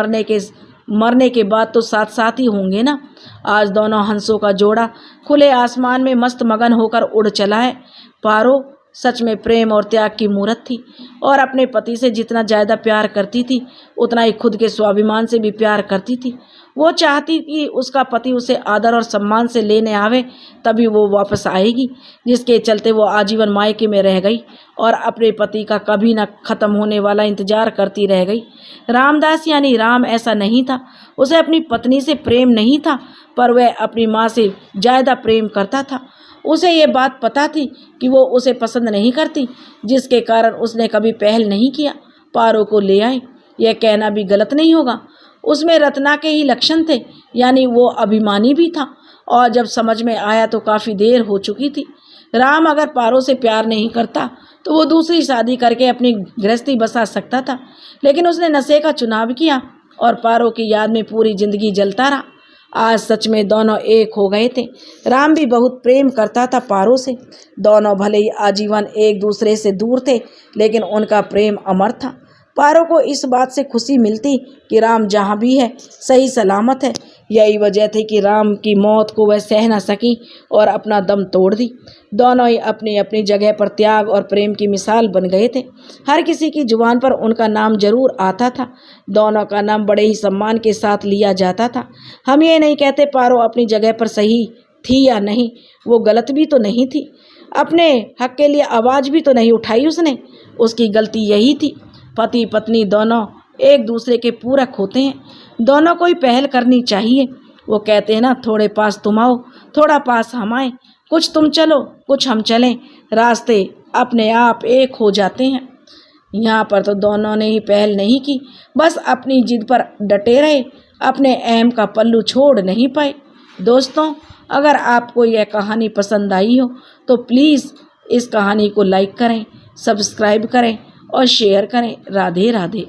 मरने के बाद तो साथ साथ ही होंगे ना। आज दोनों हंसों का जोड़ा खुले आसमान में मस्त मगन होकर उड़ चला है। पारो सच में प्रेम और त्याग की मूरत थी और अपने पति से जितना ज़्यादा प्यार करती थी उतना ही खुद के स्वाभिमान से भी प्यार करती थी। वो चाहती कि उसका पति उसे आदर और सम्मान से लेने आवे तभी वो वापस आएगी, जिसके चलते वो आजीवन मायके में रह गई और अपने पति का कभी न ख़त्म होने वाला इंतजार करती रह गई। रामदास यानी राम ऐसा नहीं था, उसे अपनी पत्नी से प्रेम नहीं था, पर वह अपनी माँ से ज़्यादा प्रेम करता था। उसे ये बात पता थी कि वो उसे पसंद नहीं करती, जिसके कारण उसने कभी पहल नहीं किया पारो को ले आए। यह कहना भी गलत नहीं होगा, उसमें रत्ना के ही लक्षण थे, यानी वो अभिमानी भी था और जब समझ में आया तो काफ़ी देर हो चुकी थी। राम अगर पारो से प्यार नहीं करता तो वो दूसरी शादी करके अपनी गृहस्थी बसा सकता था, लेकिन उसने नशे का चुनाव किया और पारो की याद में पूरी जिंदगी जलता रहा। आज सच में दोनों एक हो गए थे। राम भी बहुत प्रेम करता था पारो से। दोनों भले ही आजीवन एक दूसरे से दूर थे, लेकिन उनका प्रेम अमर था। पारो को इस बात से खुशी मिलती कि राम जहाँ भी है सही सलामत है। यही वजह थी कि राम की मौत को वह सह न सकी और अपना दम तोड़ दी। दोनों ही अपनी अपनी जगह पर त्याग और प्रेम की मिसाल बन गए थे। हर किसी की जुबान पर उनका नाम जरूर आता था। दोनों का नाम बड़े ही सम्मान के साथ लिया जाता था। हम ये नहीं कहते पारो अपनी जगह पर सही थी या नहीं, वो गलत भी तो नहीं थी। अपने हक के लिए आवाज़ भी तो नहीं उठाई उसने, उसकी गलती यही थी। पति पत्नी दोनों एक दूसरे के पूरक होते हैं, दोनों को ही पहल करनी चाहिए। वो कहते हैं ना, थोड़े पास तुम आओ थोड़ा पास हम आए, कुछ तुम चलो कुछ हम चलें, रास्ते अपने आप एक हो जाते हैं। यहाँ पर तो दोनों ने ही पहल नहीं की, बस अपनी जिद पर डटे रहे, अपने अहम का पल्लू छोड़ नहीं पाए। दोस्तों, अगर आपको यह कहानी पसंद आई हो तो प्लीज़ इस कहानी को लाइक करें, सब्सक्राइब करें और शेयर करें। राधे राधे।